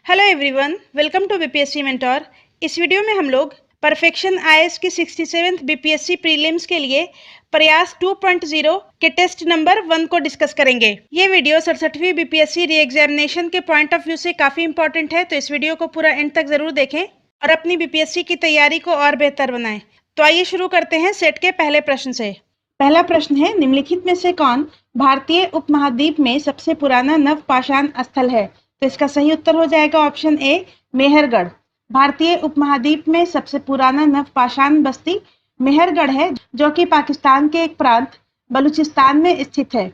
Hello everyone, welcome to BPSC mentor. इस video में हम लोग परफेक्शन आईएएस की 67th बीपीएससी प्रीलिम्स के लिए प्रयास 2.0 के टेस्ट नंबर 1 को डिस्कस करेंगे। ये वीडियो 67वीं बीपीएससी री एग्जामिनेशन के पॉइंट ऑफ व्यू से काफी इंपॉर्टेंट है, तो इस वीडियो को पूरा एंड तक जरूर देखें और अपनी बीपीएससी की तैयारी को और बेहतर बनाएं। तो आइए शुरू करते हैं सेट के पहले प्रश्न से। पहला प्रश्न है, निम्नलिखित में से कौन भारतीय उपमहाद्वीप में सबसे पुराना नवपाषाण स्थल है? तो इसका सही उत्तर हो जाएगा ऑप्शन ए, मेहरगढ़। भारतीय उपमहाद्वीप में सबसे पुराना नवपाषाण बस्ती मेहरगढ़ है, जो कि पाकिस्तान के एक प्रांत बलूचिस्तान में स्थित है।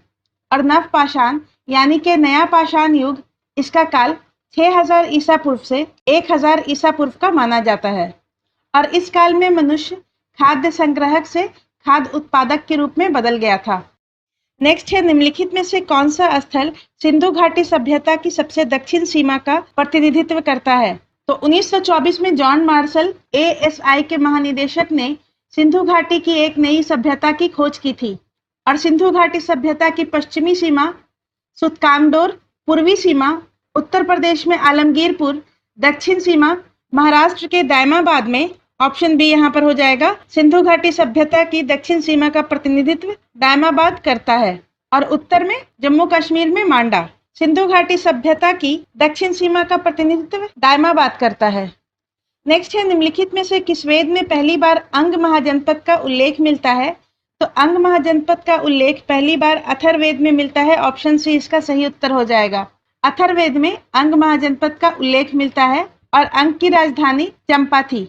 और नवपाषाण यानी कि नया पाषाण युग, इसका काल 6000 ईसा पूर्व से 1000 ईसा पूर्व का माना जाता है। और इस काल में मनुष्य खाद्य संग्राहक से खाद्य उत्पादक के रूप में बदल गया था। नेक्स्ट है, निम्नलिखित में से कौन सा स्थल सिंधु घाटी सभ्यता की सबसे दक्षिण सीमा का प्रतिनिधित्व करता है? तो 1924 में जॉन मार्शल एएसआई के महानिदेशक ने सिंधु घाटी की एक नई सभ्यता की खोज की थी। और सिंधु घाटी सभ्यता की पश्चिमी सीमा सुतकांडोर, पूर्वी सीमा उत्तर प्रदेश में आलमगीरपुर, दक्षिण सीमा महाराष्ट्र के दायमाबाद में, ऑप्शन बी यहाँ पर हो जाएगा, सिंधु घाटी सभ्यता की दक्षिण सीमा का प्रतिनिधित्व दायमाबाद करता है। और उत्तर में जम्मू कश्मीर में मांडा। सिंधु घाटी सभ्यता की दक्षिण सीमा का प्रतिनिधित्व दायमाबाद करता है। नेक्स्ट है, निम्नलिखित में से किस वेद में पहली बार अंग महाजनपद का उल्लेख मिलता है? तो अंग महाजनपद का उल्लेख पहली बार अथर्ववेद में मिलता है, ऑप्शन सी इसका सही उत्तर हो जाएगा। अथर्ववेद में अंग महाजनपद का उल्लेख मिलता है और अंग की राजधानी चंपा थी।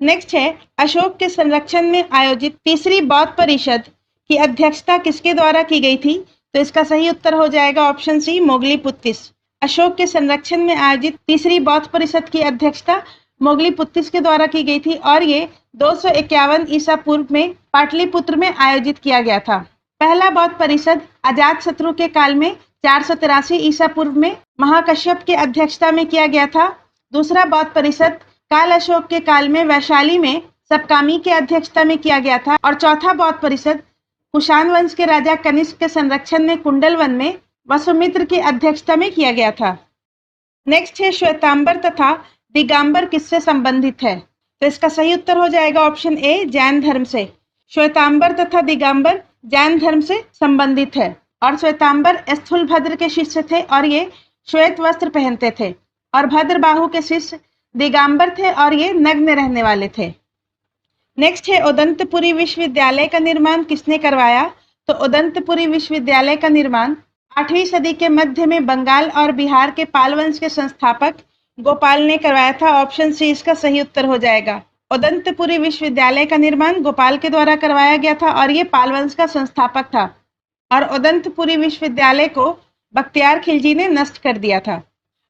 नेक्स्ट है, अशोक के संरक्षण में आयोजित तीसरी बौद्ध परिषद की अध्यक्षता किसके द्वारा की गई थी? तो इसका सही उत्तर हो जाएगा ऑप्शन सी, मोगलीपुत्तिस। अशोक के संरक्षण में आयोजित तीसरी बौद्ध परिषद की अध्यक्षता मोगलीपुत्तिस के द्वारा की गई थी और ये 251 ईसा पूर्व में पाटलिपुत्र में आयोजित किया गया था। पहला बौद्ध परिषद अजातशत्रु के काल में 483 ईसा पूर्व में महाकश्यप की अध्यक्षता में किया गया था। दूसरा बौद्ध परिषद काल अशोक के काल में वैशाली में सपकामी की अध्यक्षता में किया गया था। और चौथा बौद्ध परिषद कुषाण वंश के राजा कनिष्क के संरक्षण में कुंडलवन में वसुमित्र की अध्यक्षता में किया गया था। नेक्स्ट है, श्वेतांबर तथा दिगंबर किससे संबंधित है? तो इसका सही उत्तर हो जाएगा ऑप्शन ए, जैन धर्म से। श्वेतांबर तथा दिगंबर जैन धर्म से संबंधित है। और श्वेतांबर स्थूलभद्र के शिष्य थे और ये श्वेत वस्त्र पहनते थे। और भद्रबाहु के शिष्य दिगंबर थे और ये नग्न रहने वाले थे। नेक्स्ट है, उदंतपुरी विश्वविद्यालय का निर्माण किसने करवाया? तो उदंतपुरी विश्वविद्यालय का निर्माण 8वीं सदी के मध्य में बंगाल और बिहार के पाल वंश के संस्थापक गोपाल ने करवाया था। ऑप्शन सी इसका सही उत्तर हो जाएगा। उदंतपुरी विश्वविद्यालय का निर्माण गोपाल के द्वारा करवाया गया था और ये पाल वंश का संस्थापक था। और उदंतपुरी विश्वविद्यालय को बख्तियार खिलजी ने नष्ट कर दिया था।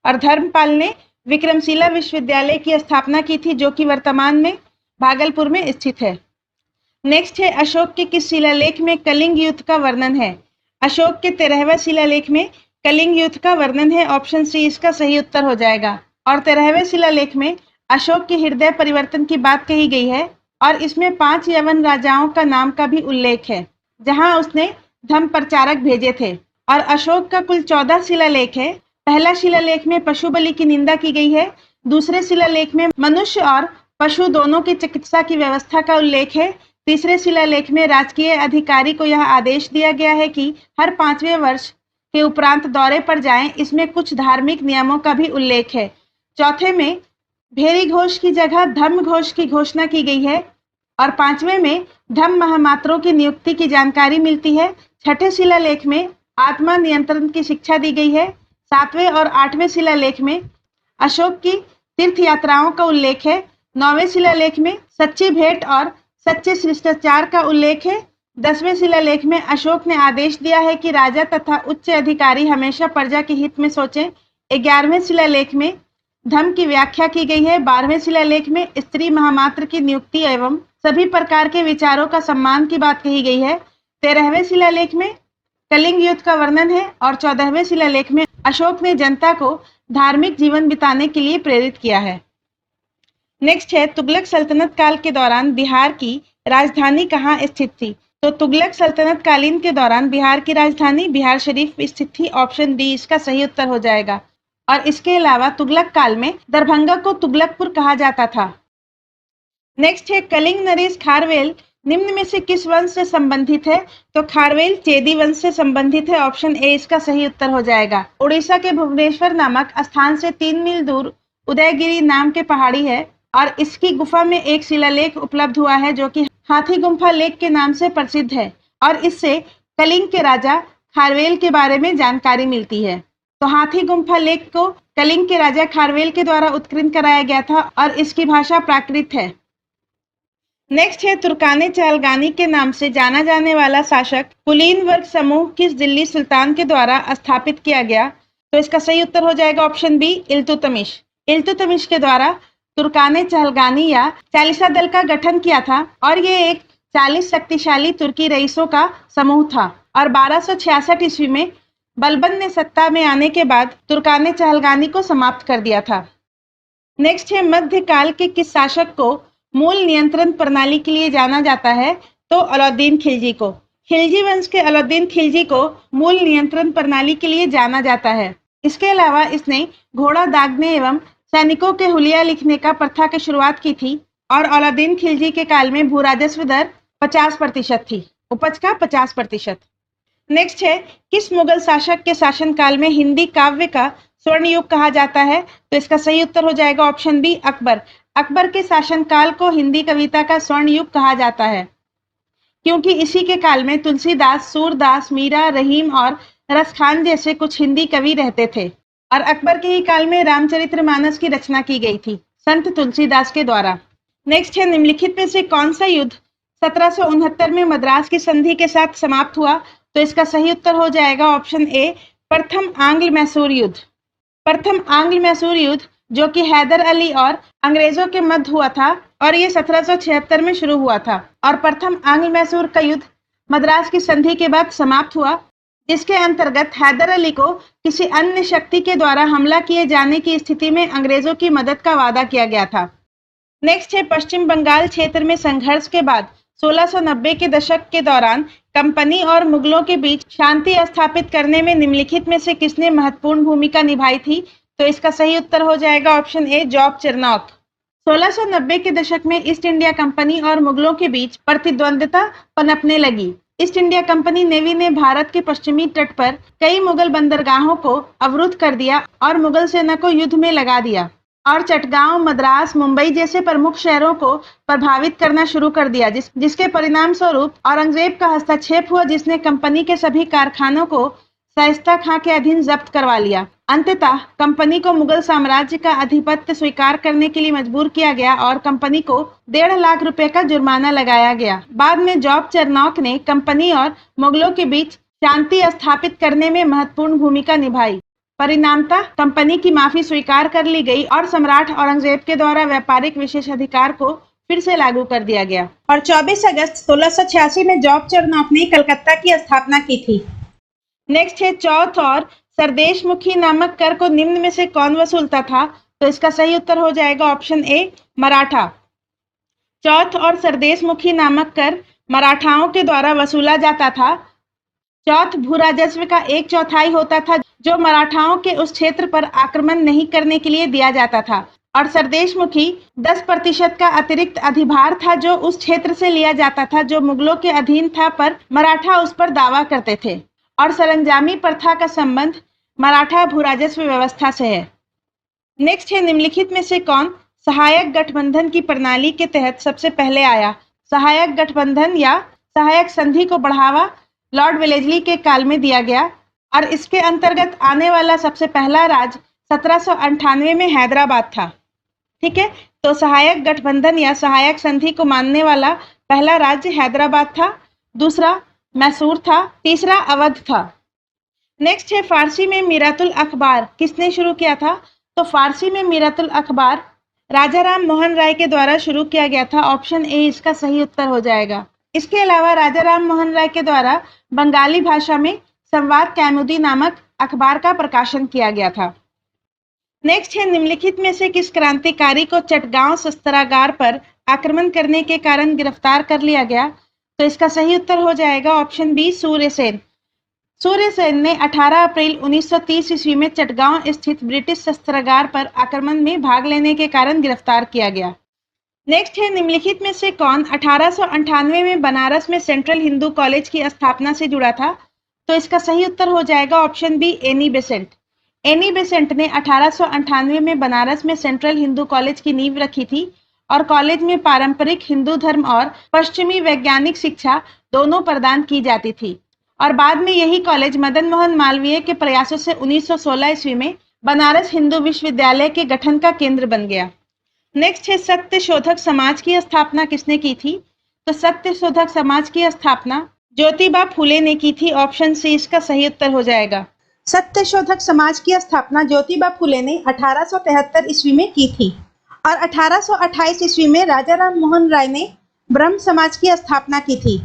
और धर्मपाल ने विक्रमशिला विश्वविद्यालय की स्थापना की थी, जो कि वर्तमान में भागलपुर में स्थित है। नेक्स्ट है, अशोक के किस शिलालेख में कलिंग युद्ध का वर्णन है? अशोक के 13वें शिलालेख में कलिंग युद्ध का वर्णन है, ऑप्शन सी इसका सही उत्तर हो जाएगा। और 13वें शिलालेख में अशोक के हृदय परिवर्तन की बात कही गई है और इसमें 5 यवन राजाओं का नाम का भी उल्लेख है, जहां उसने धर्म प्रचारक भेजे थे। और अशोक का कुल 14 शिलालेख है। पहला शिलालेख में पशु बलि की निंदा की गई है। दूसरे शिलालेख में मनुष्य और पशु दोनों की चिकित्सा की व्यवस्था का उल्लेख है। तीसरे शिलालेख में राजकीय अधिकारी को यह आदेश दिया गया है कि हर 5वें वर्ष के उपरांत दौरे पर जाएं। इसमें कुछ धार्मिक नियमों का भी उल्लेख है। चौथे में भेरी घोष की जगह धम्म घोष की घोषणा की गई है। और 5वें में धम्म महामात्रों की नियुक्ति की जानकारी मिलती है। छठे शिलालेख में आत्मा नियंत्रण की शिक्षा दी गई है। 7वें और 8वें शिलालेख में अशोक की तीर्थ यात्राओं का उल्लेख है। 9वें शिलालेख में सच्ची भेंट और सच्चे शिष्टाचार का उल्लेख है। 10वें शिलालेख में अशोक ने आदेश दिया है कि राजा तथा उच्च अधिकारी हमेशा प्रजा के हित में सोचें। 11वें शिलालेख में धर्म की व्याख्या की गई है। 12वें शिलालेख में स्त्री महामात्र की नियुक्ति एवं सभी प्रकार के विचारों का सम्मान की बात कही गई है। 13वें शिलालेख में कलिंग युद्ध का वर्णन है। और 14वें शिलालेख में अशोक ने जनता को धार्मिक जीवन बिताने के लिए प्रेरित किया है। नेक्स्ट है, तुगलक सल्तनत काल के दौरान बिहार की राजधानी कहाँ स्थित थी? तो तुगलक सल्तनत कालीन के दौरान बिहार की राजधानी बिहार शरीफ स्थित थी। ऑप्शन डी इसका सही उत्तर हो जाएगा। और इसके अलावा तुगलक काल में दरभंगा को तुगलकपुर कहा जाता था। नेक्स्ट है कलिंग नरेश खारवेल निम्न में से किस वंश से संबंधित है? तो खारवेल चेदी वंश से संबंधित है। ऑप्शन ए इसका सही उत्तर हो जाएगा। उड़ीसा के भुवनेश्वर नामक स्थान से 3 मील दूर उदयगिरी नाम के पहाड़ी है और इसकी गुफा में एक शिलालेख उपलब्ध हुआ है जो कि हाथी गुम्फा लेख के नाम से प्रसिद्ध है और इससे कलिंग के राजा खारवेल के बारे में जानकारी मिलती है। तो हाथी गुम्फा लेख को कलिंग के राजा खारवेल के द्वारा उत्कीर्ण कराया गया था और इसकी भाषा प्राकृत है। नेक्स्ट है तुर्काने चालगानी के नाम से जाना जाने वाला शासक कुलीन वर्ग समूह किस दिल्ली सुल्तान के द्वारा स्थापित किया गया? तो इसका सही उत्तर हो जाएगा ऑप्शन बी इल्तुतमिश। इल्तुतमिश के द्वारा तुर्काने चालगानी या चालीसा दल का गठन किया था और ये एक 40 शक्तिशाली तुर्की रईसों का समूह था और 1266 ईस्वी में बलबन ने सत्ता में आने के बाद तुर्काने चालगानी को समाप्त कर दिया था। नेक्स्ट है मध्यकाल के किस शासक को मूल नियंत्रण प्रणाली के लिए जाना जाता है? तो अलाउद्दीन खिलजी को। खिलजी वंश के अलाउद्दीन खिलजी को मूल नियंत्रण प्रणाली के लिए जाना जाता है। इसके अलावा इसने घोड़ा दागने एवं सैनिकों के हुलिया लिखने का प्रथा की शुरुआत की थी और अलाउद्दीन खिलजी के काल में भू राजस्व दर 50% थी, उपज का 50%। नेक्स्ट है किस मुगल शासक के शासनकाल में हिंदी काव्य का स्वर्ण युग कहा जाता है? तो इसका सही उत्तर हो जाएगा ऑप्शन बी अकबर। अकबर के शासनकाल को हिंदी कविता का स्वर्ण युग कहा जाता है क्योंकि इसी के काल में तुलसीदास, सूरदास, मीरा, रहीम और रसखान जैसे कुछ हिंदी कवि रहते थे और अकबर के ही काल में रामचरितमानस की रचना की गई थी संत तुलसीदास के द्वारा। नेक्स्ट है निम्नलिखित में से कौन सा युद्ध 1769 में मद्रास की संधि के साथ समाप्त हुआ? तो इसका सही उत्तर हो जाएगा ऑप्शन ए प्रथम आंग्ल मैसूर युद्ध। प्रथम आंग्ल मैसूर युद्ध जो कि हैदर अली और अंग्रेजों के मध्य हुआ था और ये 1776 में शुरू हुआ था और प्रथम आंग्ल मैसूर का युद्ध मद्रास की संधि के बाद समाप्त हुआ जिसके अंतर्गत हैदर अली को किसी अन्य शक्ति के द्वारा हमला किए जाने की स्थिति में अंग्रेजों की मदद का वादा किया गया था। नेक्स्ट है पश्चिम बंगाल क्षेत्र में संघर्ष के बाद 1690 के दशक के दौरान कंपनी और मुगलों के बीच शांति स्थापित करने में निम्नलिखित में से किसने महत्वपूर्ण भूमिका निभाई थी? तो इसका सही उत्तर हो जाएगा ऑप्शन ए जॉब चरनौत। 1690 के दशक में ईस्ट इंडिया कंपनी और मुगलों के बीच प्रतिद्वंद्विता पनपने लगी। ईस्ट इंडिया कंपनी नेवी ने भारत के पश्चिमी तट पर कई मुगल बंदरगाहों को अवरुद्ध कर दिया और मुगल सेना को युद्ध में लगा दिया और चटगांव, मद्रास, मुंबई जैसे प्रमुख शहरों को प्रभावित करना शुरू कर दिया जिसके परिणाम स्वरूप औरंगजेब का हस्तक्षेप हुआ जिसने कंपनी के सभी कारखानों को शाइस्ता खां के अधीन जब्त करवा लिया। अंततः कंपनी को मुगल साम्राज्य का आधिपत्य स्वीकार करने के लिए मजबूर किया गया और कंपनी को 1.5 लाख रुपए का जुर्माना लगाया गया। बाद में जॉब चरनौत ने कंपनी और मुगलों के बीच शांति स्थापित करने में महत्वपूर्ण भूमिका निभाई। परिणामतः कंपनी की माफी स्वीकार कर ली गई और सम्राट औरंगजेब के द्वारा व्यापारिक विशेषाधिकार को फिर से लागू कर दिया गया और 24 अगस्त 1686 में जॉब चरनौत ने कलकत्ता की स्थापना की थी। नेक्स्ट है चौथ और सरदेशमुखी नामक कर को निम्न में से कौन वसूलता था? तो इसका सही उत्तर हो जाएगा ऑप्शन ए मराठा। चौथ और सरदेशमुखी नामक कर मराठाओं के द्वारा वसूला जाता था। चौथ भू राजस्व का 1/4 होता था जो मराठाओं के उस क्षेत्र पर आक्रमण नहीं करने के लिए दिया जाता था और सरदेशमुखी 10% का अतिरिक्त अधिभार था जो उस क्षेत्र से लिया जाता था जो मुगलों के अधीन था पर मराठा उस पर दावा करते थे और सरंजामी प्रथा का संबंध मराठा भू राजस्व व्यवस्था से है। नेक्स्ट है निम्नलिखित में से कौन सहायक गठबंधन की प्रणाली के तहत सबसे पहले आया? सहायक गठबंधन या सहायक संधि को बढ़ावा लॉर्ड वेलेस्ली के काल में दिया गया और इसके अंतर्गत आने वाला सबसे पहला राज्य 1798 में हैदराबाद था। ठीक है, तो सहायक गठबंधन या सहायक संधि को मानने वाला पहला राज्य हैदराबाद था, दूसरा मैसूर था, तीसरा अवध था। नेक्स्ट है फारसी में मीरातुल अखबार किसने शुरू किया था? तो फारसी में मीरातुल अखबार राजा राम मोहन राय के द्वारा शुरू किया गया था। ऑप्शन ए इसका सही उत्तर हो जाएगा। इसके अलावा राजा राम मोहन राय के द्वारा बंगाली भाषा में संवाद कैमुदी नामक अखबार का प्रकाशन किया गया था। नेक्स्ट है निम्नलिखित में से किस क्रांतिकारी को चटगांव शस्त्रागार पर आक्रमण करने के कारण गिरफ्तार कर लिया गया? तो इसका सही उत्तर हो जाएगा ऑप्शन बी सूर्यसेन। सूर्यसेन ने 18 अप्रैल 1930 ईस्वी में चटगांव स्थित ब्रिटिश शस्त्रागार पर आक्रमण में भाग लेने के कारण गिरफ्तार किया गया। नेक्स्ट है, निम्नलिखित में से कौन 1898 में बनारस में सेंट्रल हिंदू कॉलेज की स्थापना से जुड़ा था? तो इसका सही उत्तर हो जाएगा option B, Annie Besant. Annie Besant ने 1898 में बनारस में सेंट्रल हिंदू कॉलेज की नींव रखी थी और कॉलेज में पारंपरिक हिंदू धर्म और पश्चिमी वैज्ञानिक शिक्षा दोनों प्रदान की जाती थी। और बाद में यही कॉलेज मदन मोहन मालवीय के प्रयासों से 1916 ईस्वी में बनारस हिंदू विश्वविद्यालय के गठन का केंद्र बन गया। नेक्स्ट है, सत्य शोधक समाज की स्थापना किसने की थी? तो सत्य शोधक समाज की स्थापना ज्योतिबा फूले ने की थी। ऑप्शन सी इसका सही उत्तर हो जाएगा। सत्य शोधक समाज की स्थापना ज्योतिबा फूले ने 1873 ईस्वी में की थी और 1828 ईस्वी में राजा राम मोहन राय ने ब्रह्म समाज की स्थापना की थी।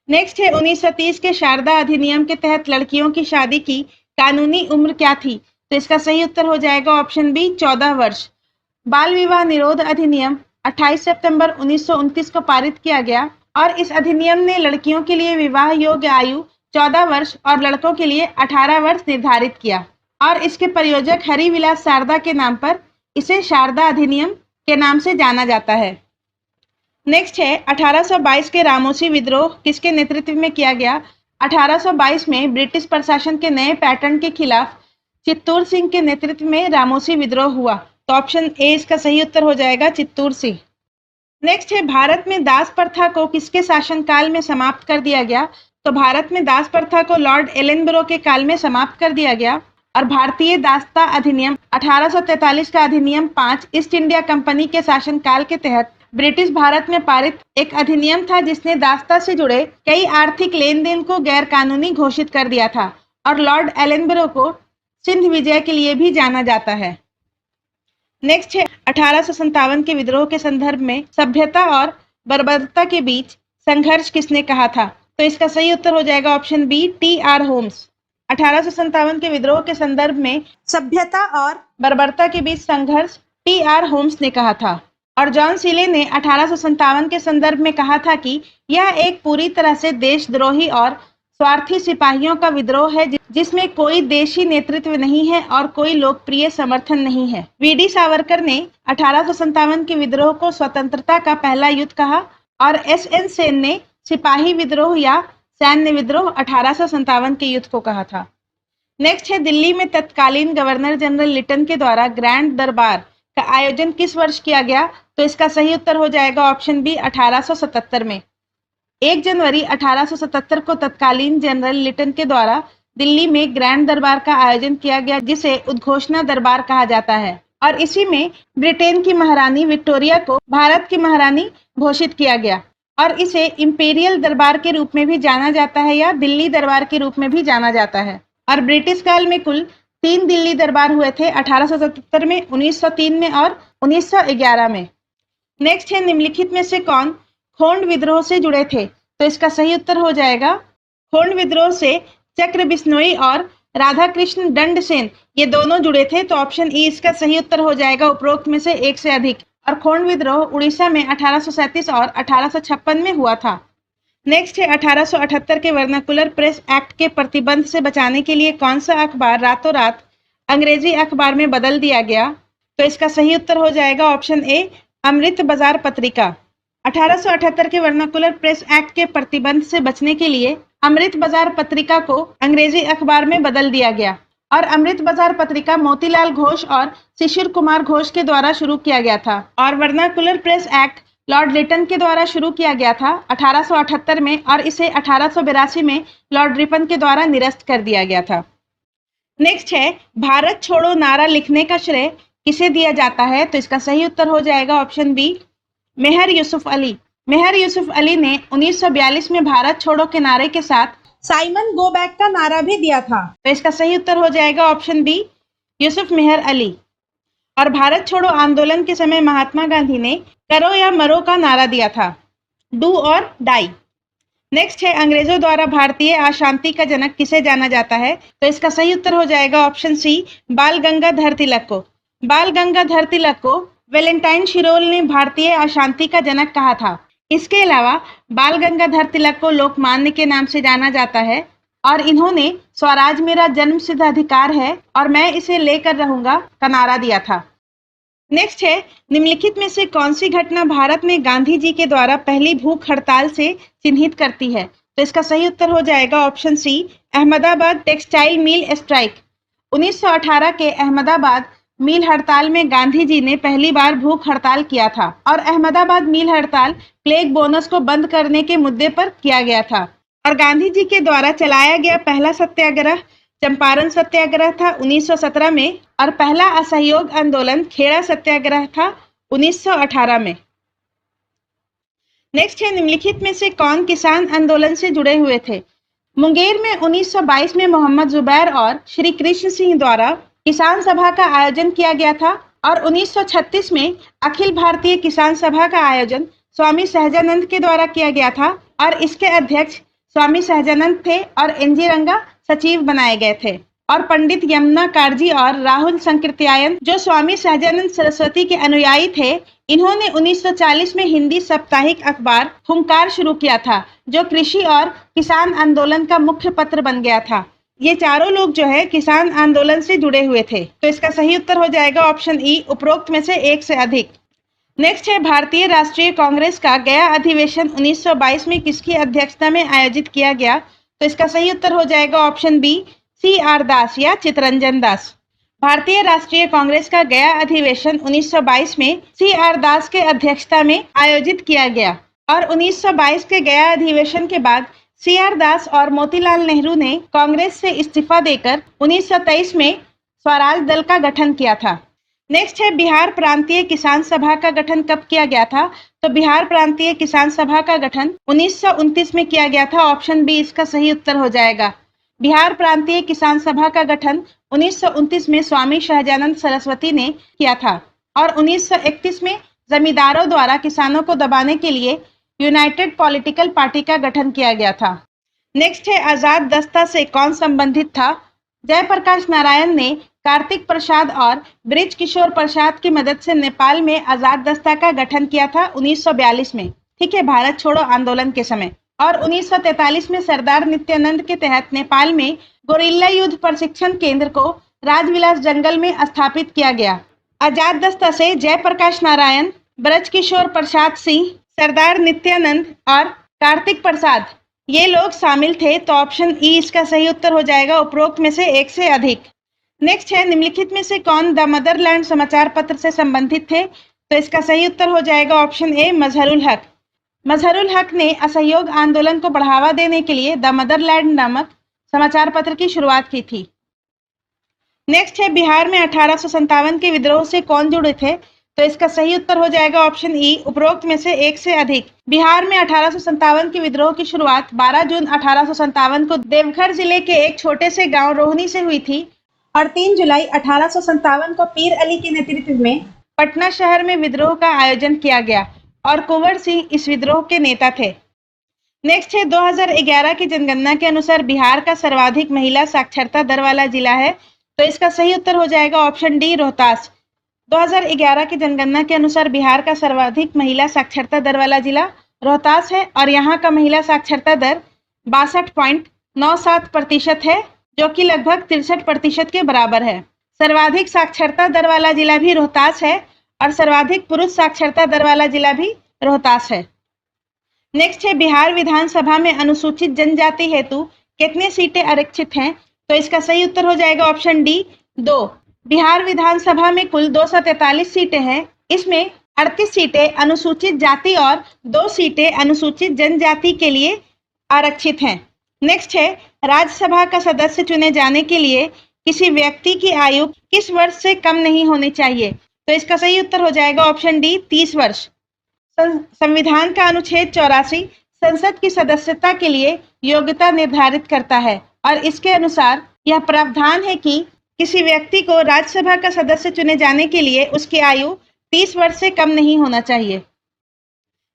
नेक्स्ट है, 1930 के शारदा अधिनियम के तहत लड़कियों की शादी की कानूनी उम्र क्या थी? तो इसका सही उत्तर हो जाएगा ऑप्शन बी, 14 वर्ष। बाल विवाह निरोध अधिनियम 28 सितंबर 1929 को पारित किया गया और इस अधिनियम ने लड़कियों के लिए विवाह योग्य आयु 14 वर्ष और लड़कों के लिए 18 वर्ष निर्धारित किया और इसके प्रयोजक हरिविलास शारदा के नाम पर इसे शारदा अधिनियम के नाम से जाना जाता है। नेक्स्ट है, 1822 के रामोसी विद्रोह किसके नेतृत्व में किया गया? 1822 में ब्रिटिश प्रशासन के नए पैटर्न के खिलाफ चित्तूर सिंह के नेतृत्व में रामोसी विद्रोह हुआ। तो ऑप्शन ए इसका सही उत्तर हो जाएगा, चित्तूर सिंह। नेक्स्ट है, भारत में दास प्रथा को किसके शासनकाल में समाप्त कर दिया गया? तो भारत में दास प्रथा को लॉर्ड एलनबरो के काल में समाप्त कर दिया गया और भारतीय दासता अधिनियम 1843 का अधिनियम 5 ईस्ट इंडिया कंपनी के शासनकाल के तहत ब्रिटिश भारत में पारित एक अधिनियम था जिसने दासता से जुड़े कई आर्थिक लेन देन को गैर कानूनी घोषित कर दिया था और लॉर्ड एलनबरो को सिंध विजय के लिए भी जाना जाता है। नेक्स्ट है, 1857 के विद्रोह के संदर्भ में सभ्यता और बर्बरता के बीच संघर्ष किसने कहा था? तो इसका सही उत्तर हो जाएगा ऑप्शन बी, टी.आर. होम्स। 1857 के विद्रोह के संदर्भ में सभ्यता और बर्बरता के बीच संघर्ष टी.आर. होम्स ने कहा था और जॉन सीले ने 1857 के संदर्भ में कहा था कि यह एक पूरी तरह से देशद्रोही और स्वार्थी सिपाहियों का विद्रोह है जिसमें कोई देशी नेतृत्व नहीं है और कोई लोकप्रिय समर्थन नहीं है। वी.डी. सावरकर ने 1857 के विद्रोह को स्वतंत्रता का पहला युद्ध कहा और एस.एन. सेन ने सिपाही विद्रोह या सैन्य विद्रोह 1857 के युद्ध को कहा था। नेक्स्ट है, दिल्ली में तत्कालीन गवर्नर जनरल लिटन के द्वारा ग्रैंड दरबार का आयोजन किस वर्ष किया गया? तो इसका सही उत्तर हो जाएगा ऑप्शन बी, 1877 में। 1 जनवरी 1877 को तत्कालीन जनरल लिटन के द्वारा दिल्ली में ग्रैंड दरबार का आयोजन किया गया जिसे उद्घोषणा दरबार कहा जाता है और इसी में ब्रिटेन की महारानी विक्टोरिया को भारत की महारानी घोषित किया गया और इसे इंपीरियल दरबार के रूप में भी जाना जाता है या दिल्ली दरबार के रूप में भी जाना जाता है। और ब्रिटिश काल में कुल 3 दिल्ली दरबार हुए थे, 1877 में, 1903 में और 1911 में। नेक्स्ट है, निम्नलिखित में से कौन खोंड विद्रोह से जुड़े थे? तो इसका सही उत्तर हो जाएगा, खोंड विद्रोह से चक्र बिश्नोई और राधा कृष्ण दंड सेन ये दोनों जुड़े थे। तो ऑप्शन ई इसका सही उत्तर हो जाएगा, उपरोक्त में से एक से अधिक। और खोंड विद्रोह उड़ीसा में 1837 और 1856 में हुआ था। नेक्स्ट है, 1878 के वर्नाकुलर प्रेस एक्ट के प्रतिबंध से बचाने के लिए कौन सा अखबार रातों रात अंग्रेजी अखबार में बदल दिया गया? तो इसका सही उत्तर हो जाएगा ऑप्शन ए, अमृत बाजार पत्रिका। 1878 के वर्नाकुलर प्रेस एक्ट के प्रतिबंध से बचने के लिए अमृत बाजार पत्रिका को अंग्रेजी अखबार में बदल दिया गया और अमृत बाजार पत्रिका मोतीलाल घोष और शिशिर कुमार घोष के द्वारा शुरू किया गया था और vernacular press act Lord Lytton के द्वारा शुरू किया गया था 1878 में और इसे 1882 में लॉर्ड रिपन के द्वारा निरस्त कर दिया गया था। नेक्स्ट है, भारत छोड़ो नारा लिखने का श्रेय किसे दिया जाता है? तो इसका सही उत्तर हो जाएगा ऑप्शन बी, मेहर यूसुफ अली। मेहर यूसुफ अली ने 1942 में भारत छोड़ो के नारे के साथ साइमन गो बैक का नारा भी दिया था। तो इसका सही उत्तर हो जाएगा ऑप्शन बी, यूसुफ मेहर अली। और भारत छोड़ो आंदोलन के समय महात्मा गांधी ने करो या मरो का नारा दिया था, डू और डाई। नेक्स्ट है, अंग्रेजों द्वारा भारतीय अशांति का जनक किसे जाना जाता है? तो इसका सही उत्तर हो जाएगा ऑप्शन सी, बाल गंगाधर तिलक को। बाल गंगाधर तिलक को वैलेंटाइन शिरोल ने भारतीय अशांति का जनक कहा था। इसके अलावा बाल गंगाधर तिलक को लोकमान्य के नाम से जाना जाता है और इन्होंने स्वराज मेरा जन्मसिद्ध अधिकार है और मैं इसे लेकर रहूंगा का नारा दिया था। नेक्स्ट है, निम्नलिखित में से कौन सी घटना भारत में गांधी जी के द्वारा पहली भूख हड़ताल से चिन्हित करती है? तो इसका सही उत्तर हो जाएगा option C, Ahmedabad textile mill strike. 1918 के अहमदाबाद मिल हड़ताल में गांधी जी ने पहली बार भूख हड़ताल किया था और अहमदाबाद मिल हड़ताल प्लेग बोनस को बंद करने के मुद्दे पर किया गया था। और गांधी जी के द्वारा चलाया गया पहला सत्याग्रह चंपारण सत्याग्रह था 1917 में और पहला असहयोग आंदोलन खेड़ा सत्याग्रह था 1918 में। नेक्स्ट है, निम्नलिखित में से कौन किसान आंदोलन से जुड़े हुए थे? मुंगेर में 1922 में मोहम्मद जुबैर और श्री कृष्ण सिंह द्वारा किसान सभा का आयोजन किया गया था और 1936 में अखिल भारतीय किसान सभा का आयोजन स्वामी सहजानंद के द्वारा किया गया था और इसके अध्यक्ष स्वामी सहजानंद थे और एनजी रंगा सचिव बनाए गए थे। और पंडित यमुना कारजी और राहुल संकीर्त्यायन जो स्वामी सहजानंद सरस्वती के अनुयायी थे, इन्होंने 1940 में हिंदी साप्ताहिक अखबार हुंकार शुरू किया था जो कृषि और किसान आंदोलन का मुख्य पत्र बन गया था। ये चारों लोग जो है किसान आंदोलन से जुड़े हुए थे। तो इसका सही उत्तर हो जाएगा ऑप्शन ई, उपरोक्त में से एक से अधिक। नेक्स्ट है, भारतीय राष्ट्रीय कांग्रेस का गया अधिवेशन 1922 में किसकी अध्यक्षता में आयोजित किया गया? तो इसका सही उत्तर हो जाएगा ऑप्शन बी, सी आर दास या चितरंजन दास। भारतीय राष्ट्रीय कांग्रेस का गया अधिवेशन 1922 में सी आर दास के अध्यक्षता में आयोजित किया गया और 1922 के गया अधिवेशन के बाद सी आर दास और मोतीलाल नेहरू ने कांग्रेस से इस्तीफा देकर 1923 में स्वराज दल का गठन किया था। नेक्स्ट है, बिहार प्रांतीय किसान सभा का गठन कब किया गया था? तो बिहार प्रांतीय किसान सभा का गठन 1929 में किया गया था। ऑप्शन बी इसका सही उत्तर हो जाएगा। बिहार प्रांतीय किसान सभा का गठन 1929 में स्वामी सहजानंद सरस्वती ने किया था और 1931 में जमींदारों द्वारा किसानों को दबाने के लिए यूनाइटेड पॉलिटिकल पार्टी का गठन किया गया था। नेक्स्ट है, आजाद दस्ता से कौन संबंधित था? जयप्रकाश नारायण ने कार्तिक प्रसाद और ब्रिज किशोर प्रसाद की मदद से नेपाल में आजाद दस्ता का गठन किया था 1942 में, ठीक है, भारत छोड़ो आंदोलन के समय। और 1943 में सरदार नित्यानंद के तहत नेपाल में गोरिल्ला युद्ध प्रशिक्षण केंद्र को राजविलास जंगल में स्थापित किया गया। आजाद दस्ता से जयप्रकाश नारायण, ब्रज किशोर प्रसाद सिंह, सरदार नित्यानंद और कार्तिक प्रसाद ये लोग शामिल थे। तो ऑप्शन ई इसका सही उत्तर हो जाएगा, उपरोक्त में से एक से अधिक। नेक्स्ट है, निम्नलिखित में से कौन द मदरलैंड समाचार पत्र से संबंधित थे? तो इसका सही उत्तर हो जाएगा ऑप्शन ए, मजहरुल हक। मजहरुल हक ने असहयोग आंदोलन को बढ़ावा देने के लिए द मदरलैंड नामक समाचार पत्र की शुरुआत की थी। नेक्स्ट है, बिहार में 1857 के विद्रोह से कौन जुड़े थे? तो इसका सही उत्तर हो जाएगा ऑप्शन ई, उपरोक्त में से एक से अधिक। बिहार में 1857 के विद्रोह की शुरुआत 12 जून 1857 को देवघर जिले के एक छोटे से गांव रोहनी से हुई थी और 3 जुलाई 1857 को पीर अली के नेतृत्व में पटना शहर में विद्रोह का आयोजन किया गया और कुंवर सिंह इस विद्रोह के नेता थे। नेक्स्ट है, 2011 की जनगणना के अनुसार बिहार का सर्वाधिक महिला साक्षरता दर वाला जिला है। तो इसका सही उत्तर हो जाएगा ऑप्शन डी, रोहतास। 2011 की जनगणना के अनुसार बिहार का सर्वाधिक महिला साक्षरता दर वाला जिला रोहतास है और यहाँ का महिला साक्षरता दर 62.97% है जो कि लगभग 63% के बराबर है। सर्वाधिक साक्षरता दर वाला जिला भी रोहतास है और सर्वाधिक पुरुष साक्षरता दर वाला जिला भी रोहतास है। नेक्स्ट है, बिहार विधानसभा में अनुसूचित जनजाति हेतु कितने सीटें आरक्षित हैं? तो इसका सही उत्तर हो जाएगा ऑप्शन डी, 2। बिहार विधानसभा में कुल 243 सीटें हैं। इसमें 38 सीटें अनुसूचित जाति और 2 सीटें अनुसूचित जनजाति के लिए आरक्षित हैं। नेक्स्ट है, राज्यसभा का सदस्य चुने जाने के लिए किसी व्यक्ति की आयु किस वर्ष से कम नहीं होनी चाहिए? तो इसका सही उत्तर हो जाएगा ऑप्शन डी, 30 वर्ष। संविधान का अनुच्छेद 84 संसद की सदस्यता के लिए योग्यता निर्धारित करता है और इसके अनुसार यह प्रावधान है कि किसी व्यक्ति को राज्यसभा का सदस्य चुने जाने के लिए उसकी आयु 30 वर्ष से कम नहीं होना चाहिए।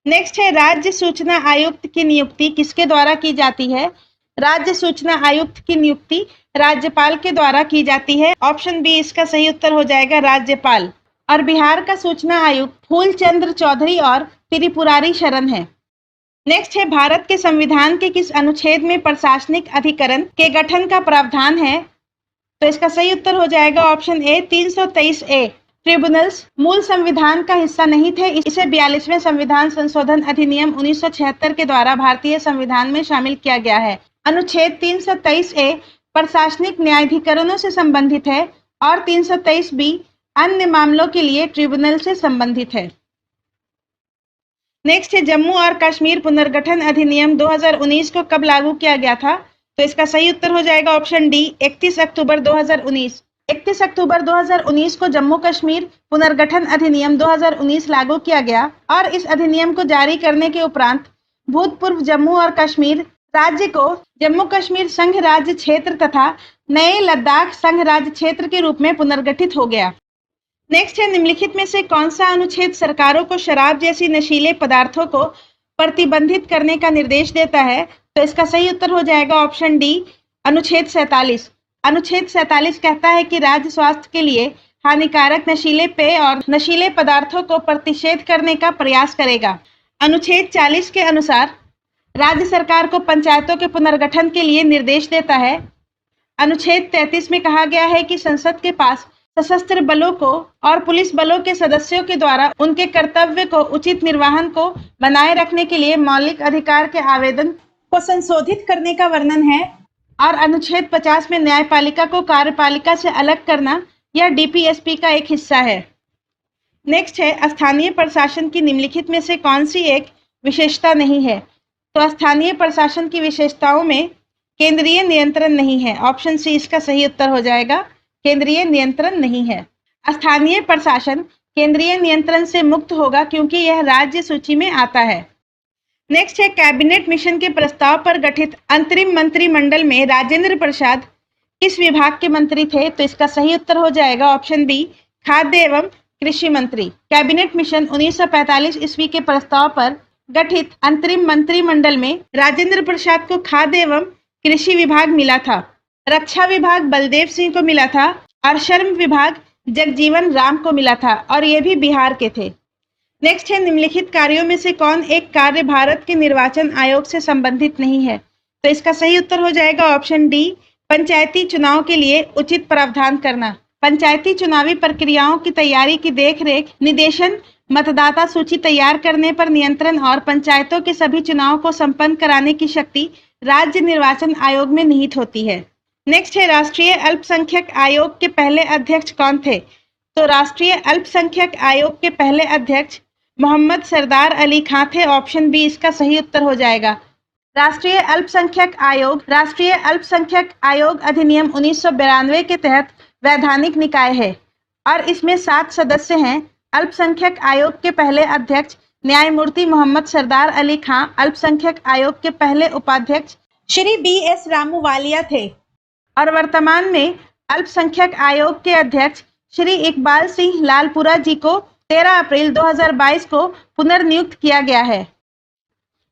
नेक्स्ट है, राज्य सूचना आयुक्त की नियुक्ति किसके द्वारा की जाती है? राज्य सूचना आयुक्त की नियुक्ति राज्यपाल के द्वारा की जाती है। ऑप्शन बी इसका सही उत्तर हो जाएगा, राज्यपाल। और बिहार का सूचना आयुक्त फूलचंद्र चौधरी और त्रिपुरारी शरण है। नेक्स्ट है भारत के संविधान के किस अनुच्छेद में प्रशासनिक अधिकरण के गठन का प्रावधान है? तो इसका सही उत्तर हो जाएगा ऑप्शन ए 323 ए। ट्रिब्यूनल्स मूल संविधान का हिस्सा नहीं थे, इसे 42वें संविधान संशोधन अधिनियम 1976 के द्वारा भारतीय संविधान में शामिल किया गया है। अनुच्छेद 323 ए प्रशासनिक न्यायाधिकरणों से संबंधित है और 323 बी अन्य मामलों के लिए ट्रिब्यूनल से संबंधित है। नेक्स्ट है जम्मू और कश्मीर पुनर्गठन अधिनियम 2019 को कब लागू किया गया था? तो इसका सही उत्तर हो जाएगा ऑप्शन डी 31 अक्टूबर 2019। 31 अक्टूबर 2019 को जम्मू कश्मीर पुनर्गठन अधिनियम 2019 लागू किया गया और इस अधिनियम को जारी करने के उपरांत भूतपूर्व जम्मू और कश्मीर राज्य को जम्मू कश्मीर संघ राज्य क्षेत्र तथा नए लद्दाख संघ राज्य क्षेत्र के रूप में पुनर्गठित हो गया। नेक्स्ट है निम्नलिखित में से कौन सा अनुच्छेद सरकारों को शराब जैसी नशीले पदार्थों को प्रतिबंधित करने का निर्देश देता है? तो इसका सही उत्तर हो जाएगा ऑप्शन डी अनुच्छेद 47। अनुच्छेद 47 कहता है कि राज्य स्वास्थ्य के लिए हानिकारक नशीले पेय और नशीले पदार्थों को प्रतिषेध करने का प्रयास करेगा। अनुच्छेद 40 के अनुसार राज्य सरकार को पंचायतों के पुनर्गठन के लिए निर्देश देता है। अनुच्छेद 33 में कहा गया है कि संसद के पास सशस्त्र बलों को और पुलिस बलों के सदस्यों के द्वारा उनके कर्तव्य को उचित निर्वहन को बनाए रखने के लिए मौलिक अधिकार के आवेदन को संशोधित करने का वर्णन है। और अनुच्छेद 50 में न्यायपालिका को कार्यपालिका से अलग करना यह डीपीएसपी का एक हिस्सा है। नेक्स्ट है स्थानीय प्रशासन की निम्नलिखित में से कौन सी एक विशेषता नहीं है? तो स्थानीय प्रशासन की विशेषताओं में केंद्रीय नियंत्रण नहीं है। ऑप्शन सी इसका सही उत्तर हो जाएगा, केंद्रीय नियंत्रण नहीं है। स्थानीय प्रशासन केंद्रीय नियंत्रण से मुक्त होगा क्योंकि यह राज्य सूची में आता है। नेक्स्ट है कैबिनेट मिशन के प्रस्ताव पर गठित अंतरिम मंत्रिमंडल में राजेंद्र प्रसाद किस विभाग के मंत्री थे? तो इसका सही उत्तर हो जाएगा ऑप्शन बी खाद्य एवं कृषि मंत्री। कैबिनेट मिशन 1945 ईस्वी के प्रस्ताव पर गठित अंतरिम मंत्रिमंडल में राजेंद्र प्रसाद को खाद्य एवं कृषि विभाग मिला था, रक्षा विभाग बलदेव सिंह को मिला था और श्रम विभाग जगजीवन राम को मिला था और ये भी बिहार के थे। नेक्स्ट है निम्नलिखित कार्यों में से कौन एक कार्य भारत के निर्वाचन आयोग से संबंधित नहीं है? तो इसका सही उत्तर हो जाएगा ऑप्शन डी पंचायती चुनाव के लिए उचित प्रावधान करना। पंचायती चुनावी प्रक्रियाओं की तैयारी की देखरेख, निदेशन, मतदाता सूची तैयार करने पर नियंत्रण और पंचायतों के सभी चुनाव को संपन्न कराने की शक्ति राज्य निर्वाचन आयोग में निहित होती है। नेक्स्ट है राष्ट्रीय अल्पसंख्यक आयोग के पहले अध्यक्ष कौन थे? तो राष्ट्रीय अल्पसंख्यक आयोग के पहले अध्यक्ष मोहम्मद सरदार अली खां थे। ऑप्शन बी इसका सही उत्तर हो जाएगा। राष्ट्रीय अल्पसंख्यक आयोग अधिनियम 1992 के तहत वैधानिक निकाय है और इसमें 7 सदस्य हैं। अल्पसंख्यक आयोग के पहले अध्यक्ष न्यायमूर्ति मोहम्मद सरदार अली खां, अल्पसंख्यक आयोग के पहले उपाध्यक्ष श्री BS रामूवालिया थे और वर्तमान में अल्पसंख्यक आयोग के अध्यक्ष श्री इकबाल सिंह लालपुरा जी को 13 अप्रैल 2022 को पुनर्नियुक्त किया गया है।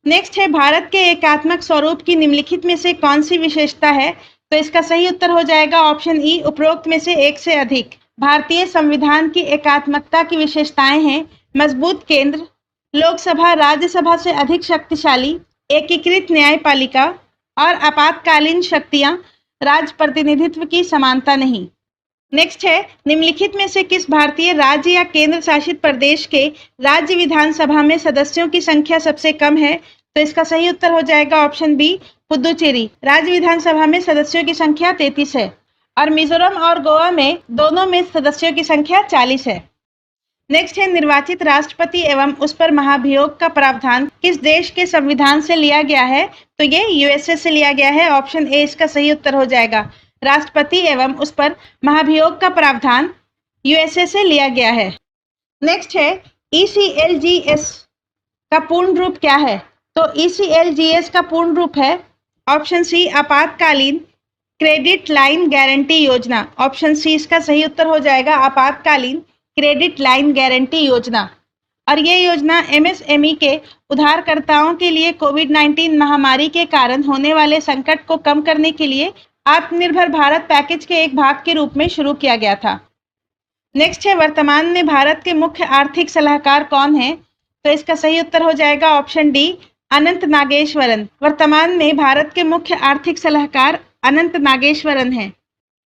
नेक्स्ट है भारत के एकात्मक स्वरूप की निम्नलिखित में से कौन सी विशेषता है? तो इसका सही उत्तर हो जाएगा ऑप्शन ई उपरोक्त में से एक से अधिक। भारतीय संविधान की एकात्मकता की विशेषताएं हैं मजबूत केंद्र, लोकसभा राज्यसभा से अधिक शक्तिशाली, एकीकृत न्यायपालिका और आपातकालीन शक्तियां, राज्य प्रतिनिधित्व की समानता नहीं। नेक्स्ट है निम्नलिखित में से किस भारतीय राज्य या केंद्र शासित प्रदेश के राज्य विधानसभा में सदस्यों की संख्या सबसे कम है? तो इसका सही उत्तर हो जाएगा ऑप्शन बी पुदुचेरी। राज्य विधानसभा में सदस्यों की संख्या 33 है और मिजोरम और गोवा में दोनों में सदस्यों की संख्या 40 है। नेक्स्ट है निर्वाचित राष्ट्रपति एवं उस पर महाभियोग का प्रावधान किस देश के संविधान से लिया गया है? तो ये यूएसए से लिया गया है। ऑप्शन ए इसका सही उत्तर हो जाएगा। राष्ट्रपति एवं उस पर महाभियोग का प्रावधान यूएसए से लिया गया है। नेक्स्ट है ECLGS का पूर्ण रूप क्या है? तो ECLGS का पूर्ण रूप है ऑप्शन सी आपातकालीन क्रेडिट लाइन गारंटी योजना। ऑप्शन सी इसका सही उत्तर हो जाएगा आपातकालीन क्रेडिट लाइन गारंटी योजना। और ये योजना MSME के उधारकर्ताओं के लिए कोविड-19 महामारी के कारण होने वाले संकट को कम करने के लिए आत्मनिर्भर भारत पैकेज के एक भाग के रूप में शुरू किया गया था। नेक्स्ट है वर्तमान में भारत के मुख्य आर्थिक सलाहकार कौन है? तो इसका सही उत्तर हो जाएगा ऑप्शन डी अनंत नागेश्वरन। वर्तमान में भारत के मुख्य आर्थिक सलाहकार अनंत नागेश्वरन हैं।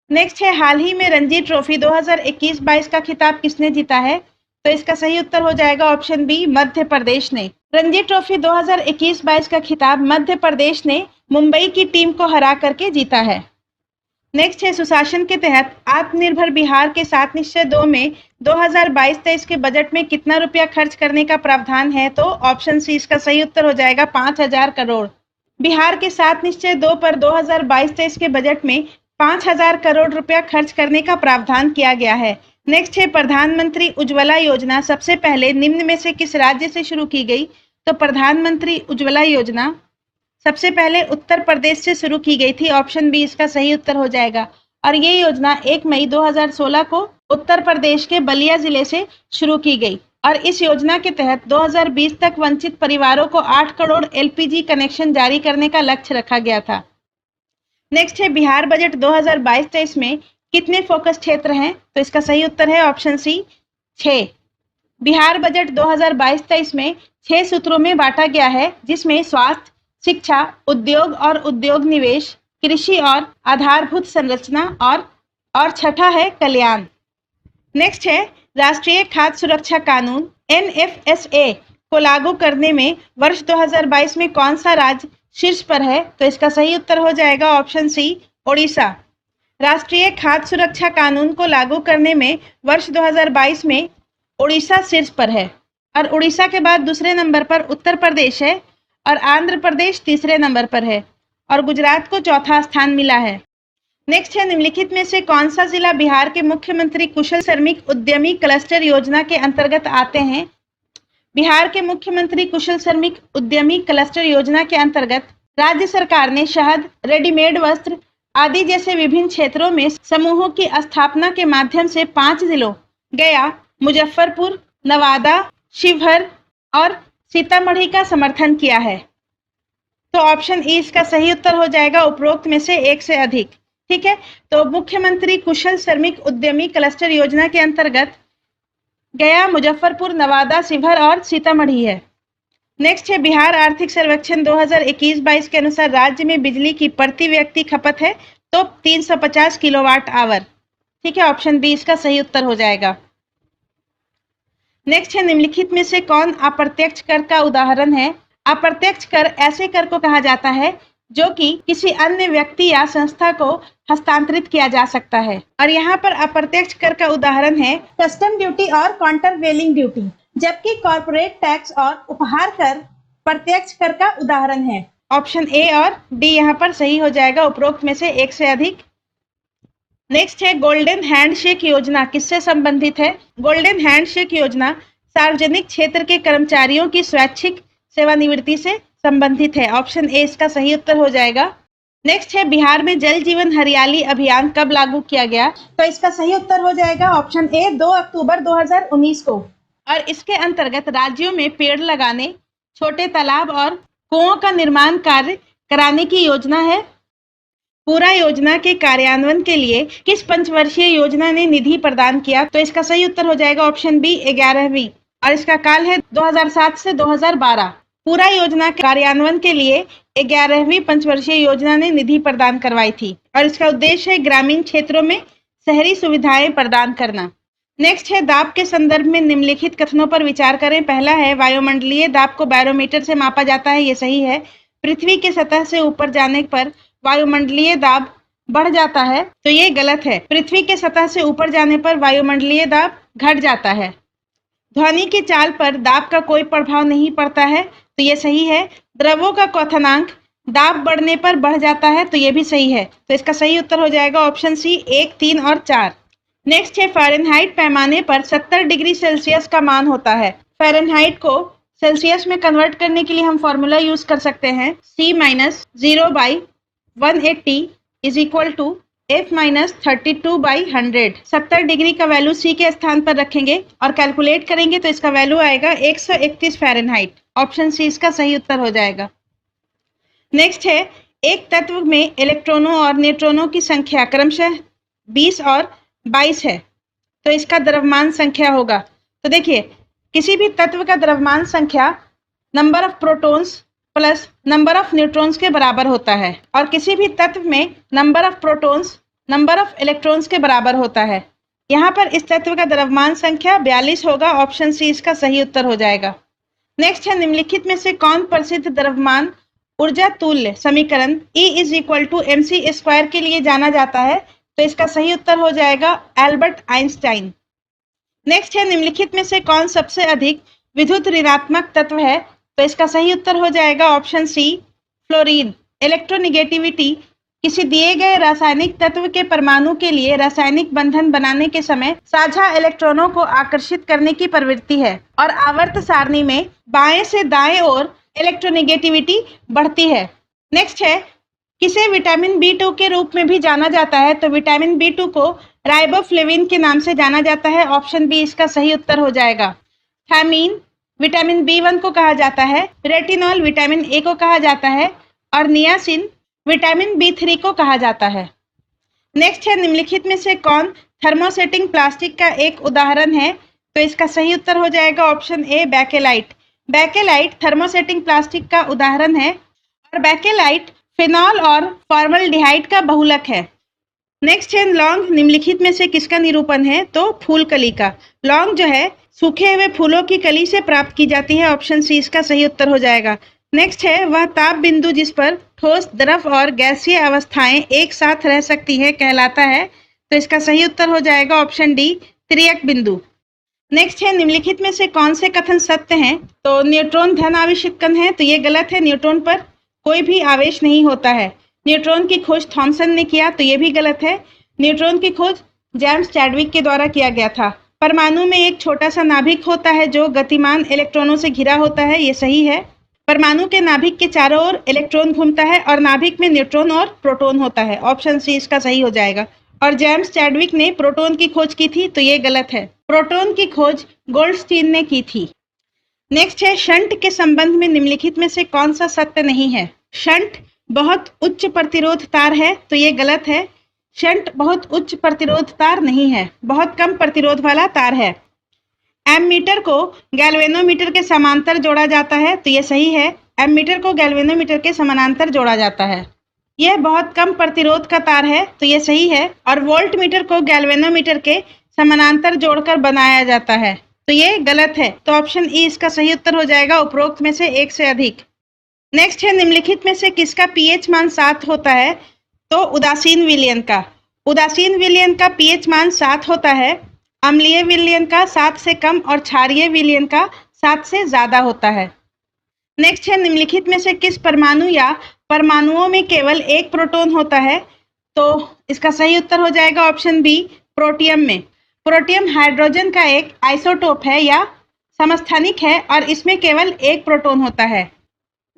नेक्स्ट है, हाल ही में रणजी ट्रॉफी 2021-22 का खिताब किसने जीता है? तो इसका सही उत्तर हो जाएगा ऑप्शन बी, मध्य प्रदेश ने। रणजी ट्रॉफी 2021-22 का खिताब मध्य प्रदेश ने मुंबई की टीम को हरा करके जीता है। नेक्स्ट है, सुशासन के तहत आत्मनिर्भर बिहार के 7 निश्चय 2 में 2022-23 के बजट में कितना रुपया खर्च करने का प्रावधान है? तो ऑप्शन सी इसका सही उत्तर हो जाएगा 5,000 करोड़। बिहार के 7 निश्चय 2 पर 2022-23 के बजट में 5,000 करोड़ रुपया खर्च करने का प्रावधान किया गया है। नेक्स्ट है, प्रधानमंत्री उज्ज्वला योजना सबसे पहले निम्न में से किस राज्य से शुरू की गई? तो प्रधानमंत्री उज्ज्वला योजना सबसे पहले उत्तर प्रदेश से शुरू की गई थी। ऑप्शन बी इसका सही उत्तर हो जाएगा। और ये योजना 1 मई 2016 को उत्तर प्रदेश के बलिया जिले से शुरू की गई और इस योजना के तहत 2020 तक वंचित परिवारों को 8 करोड़ एलपीजी कनेक्शन जारी करने का लक्ष्य रखा गया था। नेक्स्ट है, बिहार बजट 2022-23 में कितने फोकस क्षेत्र हैं? तो इसका सही उत्तर है ऑप्शन सी, 6। बिहार बजट 2022-23 में 6 सूत्रों में बांटा गया है, जिसमें स्वास्थ्य, शिक्षा, उद्योग और उद्योग निवेश, कृषि और आधारभूत संरचना और छठा है कल्याण। नेक्स्ट है, राष्ट्रीय खाद्य सुरक्षा कानून एनएफएसए को लागू करने में वर्ष 2022 में कौन सा राज्य शीर्ष पर है? तो इसका सही उत्तर हो जाएगा ऑप्शन सी, ओडिशा। राष्ट्रीय खाद्य सुरक्षा कानून को लागू करने में वर्ष 2022 में ओडिशा शीर्ष पर है और उड़ीसा के बाद दूसरे नंबर पर उत्तर प्रदेश है और आंध्र प्रदेश तीसरे नंबर पर है और गुजरात को चौथा स्थान मिला है। नेक्स्ट है, निम्नलिखित में से कौन सा जिला बिहार के मुख्यमंत्री कुशल श्रमिक उद्यमी क्लस्टर योजना के अंतर्गत आते हैं? बिहार के मुख्यमंत्री कुशल श्रमिक उद्यमी क्लस्टर योजना के अंतर्गत राज्य सरकार ने शहद, रेडीमेड वस्त्र आदि जैसे विभिन्न क्षेत्रों में समूहों की स्थापना के माध्यम से 5 जिलों गया, मुजफ्फरपुर, नवादा, शिवहर और सीतामढ़ी का समर्थन किया है। तो ऑप्शन ई इसका सही उत्तर हो जाएगा उपरोक्त में से एक से अधिक। ठीक है, तो मुख्यमंत्री कुशल श्रमिक उद्यमी क्लस्टर योजना के अंतर्गत गया, मुजफ्फरपुर, नवादा, शिवहर और सीतामढ़ी है। नेक्स्ट है, बिहार आर्थिक सर्वेक्षण 2021-22 के अनुसार राज्य में बिजली की प्रति व्यक्ति खपत है तो 350 किलोवाट आवर। ठीक है, ऑप्शन बी इसका सही उत्तर हो जाएगा। नेक्स्ट है, निम्नलिखित में से कौन अप्रत्यक्ष कर का उदाहरण है? अप्रत्यक्ष कर ऐसे कर को कहा जाता है जो कि किसी अन्य व्यक्ति या संस्था को हस्तांतरित किया जा सकता है और यहाँ पर अप्रत्यक्ष कर का उदाहरण है कस्टम ड्यूटी और काउंटरवेलिंग ड्यूटी, जबकि कॉर्पोरेट टैक्स और उपहार कर प्रत्यक्ष कर का उदाहरण है। ऑप्शन ए और डी यहाँ पर सही हो जाएगा उपरोक्त में से एक से अधिक। नेक्स्ट है, गोल्डन हैंडशेक योजना किससे संबंधित है? गोल्डन हैंडशेक योजना सार्वजनिक क्षेत्र के कर्मचारियों की स्वैच्छिक सेवानिवृत्ति से संबंधित है। ऑप्शन ए इसका सही उत्तर हो जाएगा। नेक्स्ट है, बिहार में जल जीवन हरियाली अभियान कब लागू किया गया? तो इसका सही उत्तर हो जाएगा ऑप्शन ए, 2 अक्टूबर 2019 को और इसके अंतर्गत राज्यों में पेड़ लगाने, छोटे तालाब और कुओं का निर्माण कार्य कराने की योजना है। पूरा योजना के कार्यान्वयन के लिए किस पंचवर्षीय योजना ने निधि प्रदान किया? तो इसका सही उत्तर हो जाएगा ऑप्शन बी, 11वीं और इसका काल है 2007 से 2012। पूरा योजना के कार्यान्वयन के लिए 11वीं पंचवर्षीय योजना ने निधि प्रदान करवाई थी और इसका उद्देश्य है ग्रामीण क्षेत्रों में शहरी सुविधाएं प्रदान करना। नेक्स्ट है, दाब के संदर्भ में निम्नलिखित कथनों पर विचार करें। पहला है, वायुमंडलीय दाब को बैरोमीटर से मापा जाता है, ये सही है। पृथ्वी के सतह से ऊपर जाने पर वायुमंडलीय दाब बढ़ जाता है, तो ये गलत है। पृथ्वी के सतह से ऊपर जाने पर वायुमंडलीय दाब घट जाता है। ध्वनि की चाल पर दाब का कोई प्रभाव नहीं पड़ता है, तो ये सही है। द्रवों का क्वथनांक दाब बढ़ने पर बढ़ जाता है, तो ये भी सही है। तो इसका सही उत्तर हो जाएगा ऑप्शन सी, 1, 3 और 4। नेक्स्ट है, फ़ारेनहाइट पैमाने पर 70 डिग्री सेल्सियस का मान होता है। फ़ारेनहाइट को सेल्सियस में कन्वर्ट करने के लिए हम फॉर्मूला यूज कर सकते हैं, C-0/180 is equal to F-32/100। 70 degree का वैल्यू C के स्थान पर रखेंगे और कैलकुलेट करेंगे तो इसका वैल्यू आएगा 131 फ़ारेनहाइट। ऑप्शन सी इसका सही उत्तर हो जाएगा। नेक्स्ट है, एक तत्व में इलेक्ट्रॉनों और न्यूट्रॉनों की संख्या क्रमशः 20 और 22 है, तो इसका द्रव्यमान संख्या होगा। तो देखिए, किसी भी तत्व का द्रव्यमान संख्या number of protons plus number of neutrons के बराबर होता है और किसी भी तत्व में number of protons number of electrons के बराबर होता है। यहाँ पर इस तत्व का द्रव्यमान संख्या 42 होगा। ऑप्शन सी इसका सही उत्तर हो जाएगा। नेक्स्ट है, निम्नलिखित में से कौन प्रसिद्ध द्रव्यमान ऊर्जा तुल्य समीकरण E is equal to mc² के लिए जाना जाता है? तो इसका सही उत्तर हो जाएगा एल्बर्ट आइंस्टाइन। नेक्स्ट है, निम्नलिखित में से कौन सबसे अधिक विद्युत ऋणात्मक तत्व है? तो इसका सही उत्तर हो जाएगा ऑप्शन सी फ्लोरीन। इलेक्ट्रोनिगेटिविटी किसी दिए गए रासायनिक तत्व के परमाणु के लिए रासायनिक बंधन बनाने के समय साझा इलेक्ट्रॉनों को आकर्षित करने की प्रवृत्ति है और आवर्त सारणी में बाएं से दाएं ओर इलेक्ट्रोनिगेटिविटी बढ़ती है। नेक्स्ट है, किसे विटामिन B2 के रूप में भी जाना जाता है? तो विटामिन B2 को राइबोफ्लेविन के नाम से जाना जाता है। ऑप्शन बी इसका सही उत्तर हो जाएगा। थायमीन विटामिन B1 को कहा जाता है, रेटिनॉल विटामिन A को कहा जाता है और नियासिन विटामिन B3 को कहा जाता है। नेक्स्ट है, निम्नलिखित में से कौन थर्मोसेटिंग प्लास्टिक का एक उदाहरण है? तो इसका सही उत्तर हो जाएगा option A bakelite. Bakelite thermosetting plastic का उदाहरण है और बेकेलाइट फिनॉल और फॉर्मल्डिहाइड का बहुलक है। नेक्स्ट है, लौंग निम्नलिखित में से किसका निरूपण है? तो फूल कली का। लौंग जो है सूखे हुए फूलों की कली से प्राप्त की जाती है। ऑप्शन सी इसका सही उत्तर हो जाएगा। नेक्स्ट है, वह ताप बिंदु जिस पर ठोस, द्रव और गैसीय अवस्थाएं एक साथ रह सकती है कहलाता है? तो इसका सही उत्तर हो जाएगा ऑप्शन डी त्रियक बिंदु। नेक्स्ट है, निम्नलिखित में से कौन से कथन सत्य हैं? तो न्यूट्रॉन धन आवेशित कण है, तो ये गलत है। न्यूट्रॉन पर कोई भी आवेश नहीं होता है। न्यूट्रॉन की खोज थॉमसन ने किया, तो ये भी गलत है। न्यूट्रॉन की खोज जेम्स चैडविक के द्वारा किया गया था। परमाणु में एक छोटा सा नाभिक होता है जो गतिमान इलेक्ट्रॉनों से घिरा होता है, ये सही है। परमाणु के नाभिक के चारों ओर इलेक्ट्रॉन घूमता है और नाभिक में न्यूट्रॉन और प्रोटॉन होता है। ऑप्शन सी इसका सही हो जाएगा। और जेम्स चैडविक ने प्रोटॉन की खोज की थी, तो ये गलत है। प्रोटॉन की खोज गोल्डस्टीन ने की थी। नेक्स्ट है, शंट के संबंध में निम्नलिखित में से कौन सा सत्य नहीं है? शंट बहुत उच्च प्रतिरोध तार है, तो ये गलत है। शंट बहुत उच्च प्रतिरोध तार नहीं है, बहुत कम प्रतिरोध वाला तार है। एमीटर को गैल्वेनोमीटर के समांतर जोड़ा जाता है, तो ये सही है। एमीटर को गैल्वेनोमीटर के समानांतर जोड़ा जाता है। यह बहुत कम प्रतिरोध का तार है, तो ये सही है। और वोल्ट मीटर को गैल्वेनोमीटर के समानांतर जोड़कर बनाया जाता है, तो ये गलत है। तो ऑप्शन ई इसका सही उत्तर हो जाएगा, उपरोक्त में से एक से अधिक। नेक्स्ट है, निम्नलिखित में से किसका पीएच मान 7 होता है? तो उदासीन विलयन का। उदासीन विलयन का पीएच मान 7 होता है। अम्लीय विलयन का 7 से कम और क्षारीय विलयन का 7 से ज्यादा होता है। नेक्स्ट है, निम्नलिखित में से किस परमाणु या परमाणुओं में केवल एक प्रोटॉन होता है? तो इसका सही उत्तर हो जाएगा ऑप्शन बी प्रोटियम में। प्रोटियम हाइड्रोजन का एक आइसोटोप है या समस्थानिक है और इसमें केवल एक प्रोटॉन होता है।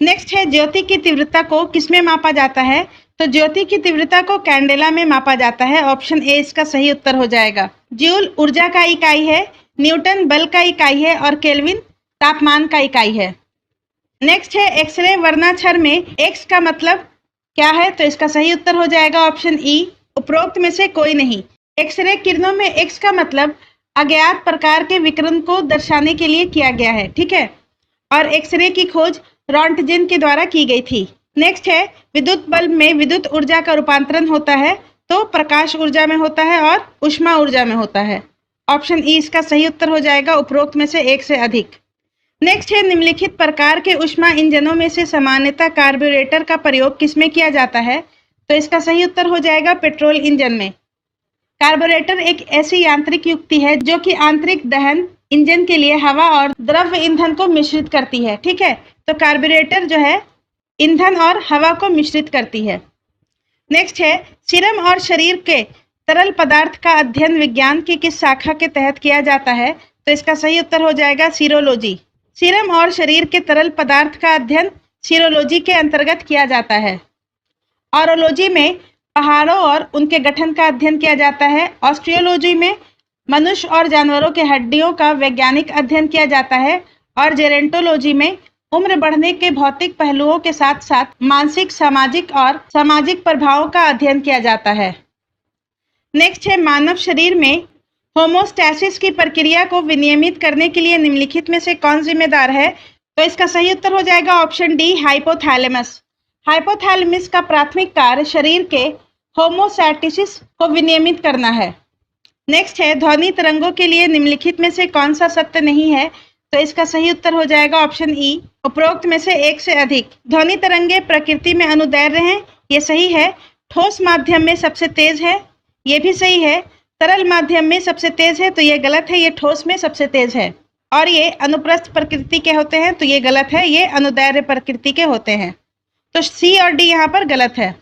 नेक्स्ट है, ज्योति की तीव्रता को किसमें मापा जाता है? तो ज्योति की तीव्रता को कैंडेला में मापा जाता है। ऑप्शन ए इसका सही उत्तर हो जाएगा। जूल ऊर्जा का इकाई है, न्यूटन बल का इकाई है और केल्विन तापमान का इकाई है। नेक्स्ट है, एक्सरे वर्णाक्षर में एक्स का मतलब क्या है? तो इसका सही उत्तर हो जाएगा ऑप्शन ई उपरोक्त में से कोई नहीं। एक्सरे किरणों में एक्स का मतलब अज्ञात प्रकार के विकिरण को दर्शाने के लिए किया गया है, ठीक है। और एक्सरे की खोज रॉन्टजेन के द्वारा की गई थी। नेक्स्ट है, विद्युत बल्ब में विद्युत ऊर्जा का रूपांतरण होता है, तो प्रकाश ऊर्जा में होता है और ऊष्मा ऊर्जा में होता है। ऑप्शन ई इसका सही उत्तर हो जाएगा, उपरोक्त में से एक से अधिक। नेक्स्ट है, निम्नलिखित प्रकार के ऊष्मा इंजनों में से सामान्यतः कार्बोरेटर का प्रयोग किसमें किया जाता है? तो इसका सही उत्तर हो जाएगा पेट्रोल इंजन में। कार्बोरेटर एक ऐसी यांत्रिक युक्ति है जो कि आंतरिक दहन इंजन के लिए हवा और द्रव ईंधन को मिश्रित करती है, ठीक है। तो कार्बोरेटर जो है ईंधन और हवा को मिश्रित करती है। नेक्स्ट है, सीरम और शरीर के तरल पदार्थ का अध्ययन विज्ञान की किस शाखा के तहत किया जाता है? तो इसका सही उत्तर हो जाएगा सीरोलॉजी। सीरम और शरीर के तरल पदार्थ का अध्ययन सीरोलॉजी के अंतर्गत किया जाता है। ऑरोलॉजी में पहाड़ों और उनके गठन का अध्ययन किया जाता है। ऑस्ट्रियोलॉजी में मनुष्य और जानवरों के हड्डियों का वैज्ञानिक अध्ययन किया जाता है। और जेरेंटोलॉजी में उम्र बढ़ने के भौतिक पहलुओं के साथ साथ मानसिक, सामाजिक और सामाजिक प्रभावों का अध्ययन किया जाता है। नेक्स्ट है, मानव शरीर में होमोस्टैसिस की प्रक्रिया को विनियमित करने के लिए निम्नलिखित में से कौन जिम्मेदार है? तो इसका सही उत्तर हो जाएगा ऑप्शन डी, हाइपोथैलेमस। हाइपोथैलेमस का प्राथमिक कार्य शरीर के होमोस्टैसिस को विनियमित करना है। नेक्स्ट है, ध्वनि तरंगों के लिए निम्नलिखित में से कौन सा सत्य नहीं है? तो इसका सही उत्तर हो जाएगा ऑप्शन ई, उपरोक्त में से एक से अधिक। ध्वनि तरंगे प्रकृति में अनुदैर्ध्य हैं, ये सही है। ठोस माध्यम में सबसे तेज है, ये भी सही है। तरल माध्यम में सबसे तेज है, तो ये गलत है, ये ठोस में सबसे तेज है। और ये अनुप्रस्थ प्रकृति के होते हैं, तो ये गलत है, ये अनुदैर्ध्य प्रकृति के होते हैं। तो सी और डी यहाँ पर गलत है।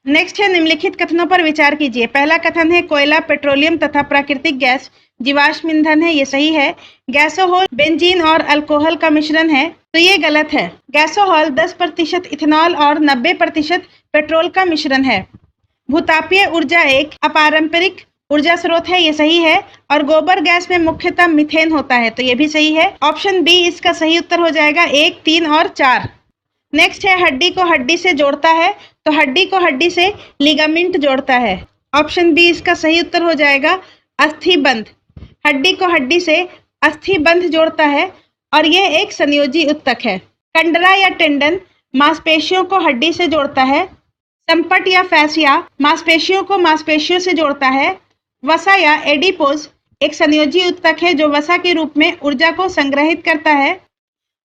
नेक्स्ट है, निम्नलिखित कथनों पर विचार कीजिए। पहला कथन है कोयला, पेट्रोलियम तथा प्राकृतिक गैस जीवाश्म ईंधन है, ये सही है। गैसोहोल बेंजीन और अल्कोहल का मिश्रण है, तो ये गलत है। गैसोहोल 10% इथेनॉल और 90% पेट्रोल का मिश्रण है। भूतापीय ऊर्जा एक अपारंपरिक ऊर्जा स्रोत है, ये सही है। और गोबर गैस में मुख्यतः मीथेन होता है, तो ये भी सही है। ऑप्शन बी इसका सही उत्तर हो जाएगा 1, 3 और 4। नेक्स्ट है, हड्डी को हड्डी से जोड़ता है, तो हड्डी को हड्डी से लिगामेंट जोड़ता है। ऑप्शन बी इसका सही उत्तर हो जाएगा अस्थिबंध। हड्डी को हड्डी से अस्थिबंध जोड़ता है और यह एक संयोजी ऊतक है। कंडरा या टेंडन मांसपेशियों को हड्डी से जोड़ता है। संपट या फैसिया मांसपेशियों को मांसपेशियों से जोड़ता है। वसा या एडिपोज एक संयोजी ऊतक है जो वसा के रूप में ऊर्जा को संग्रहित करता है।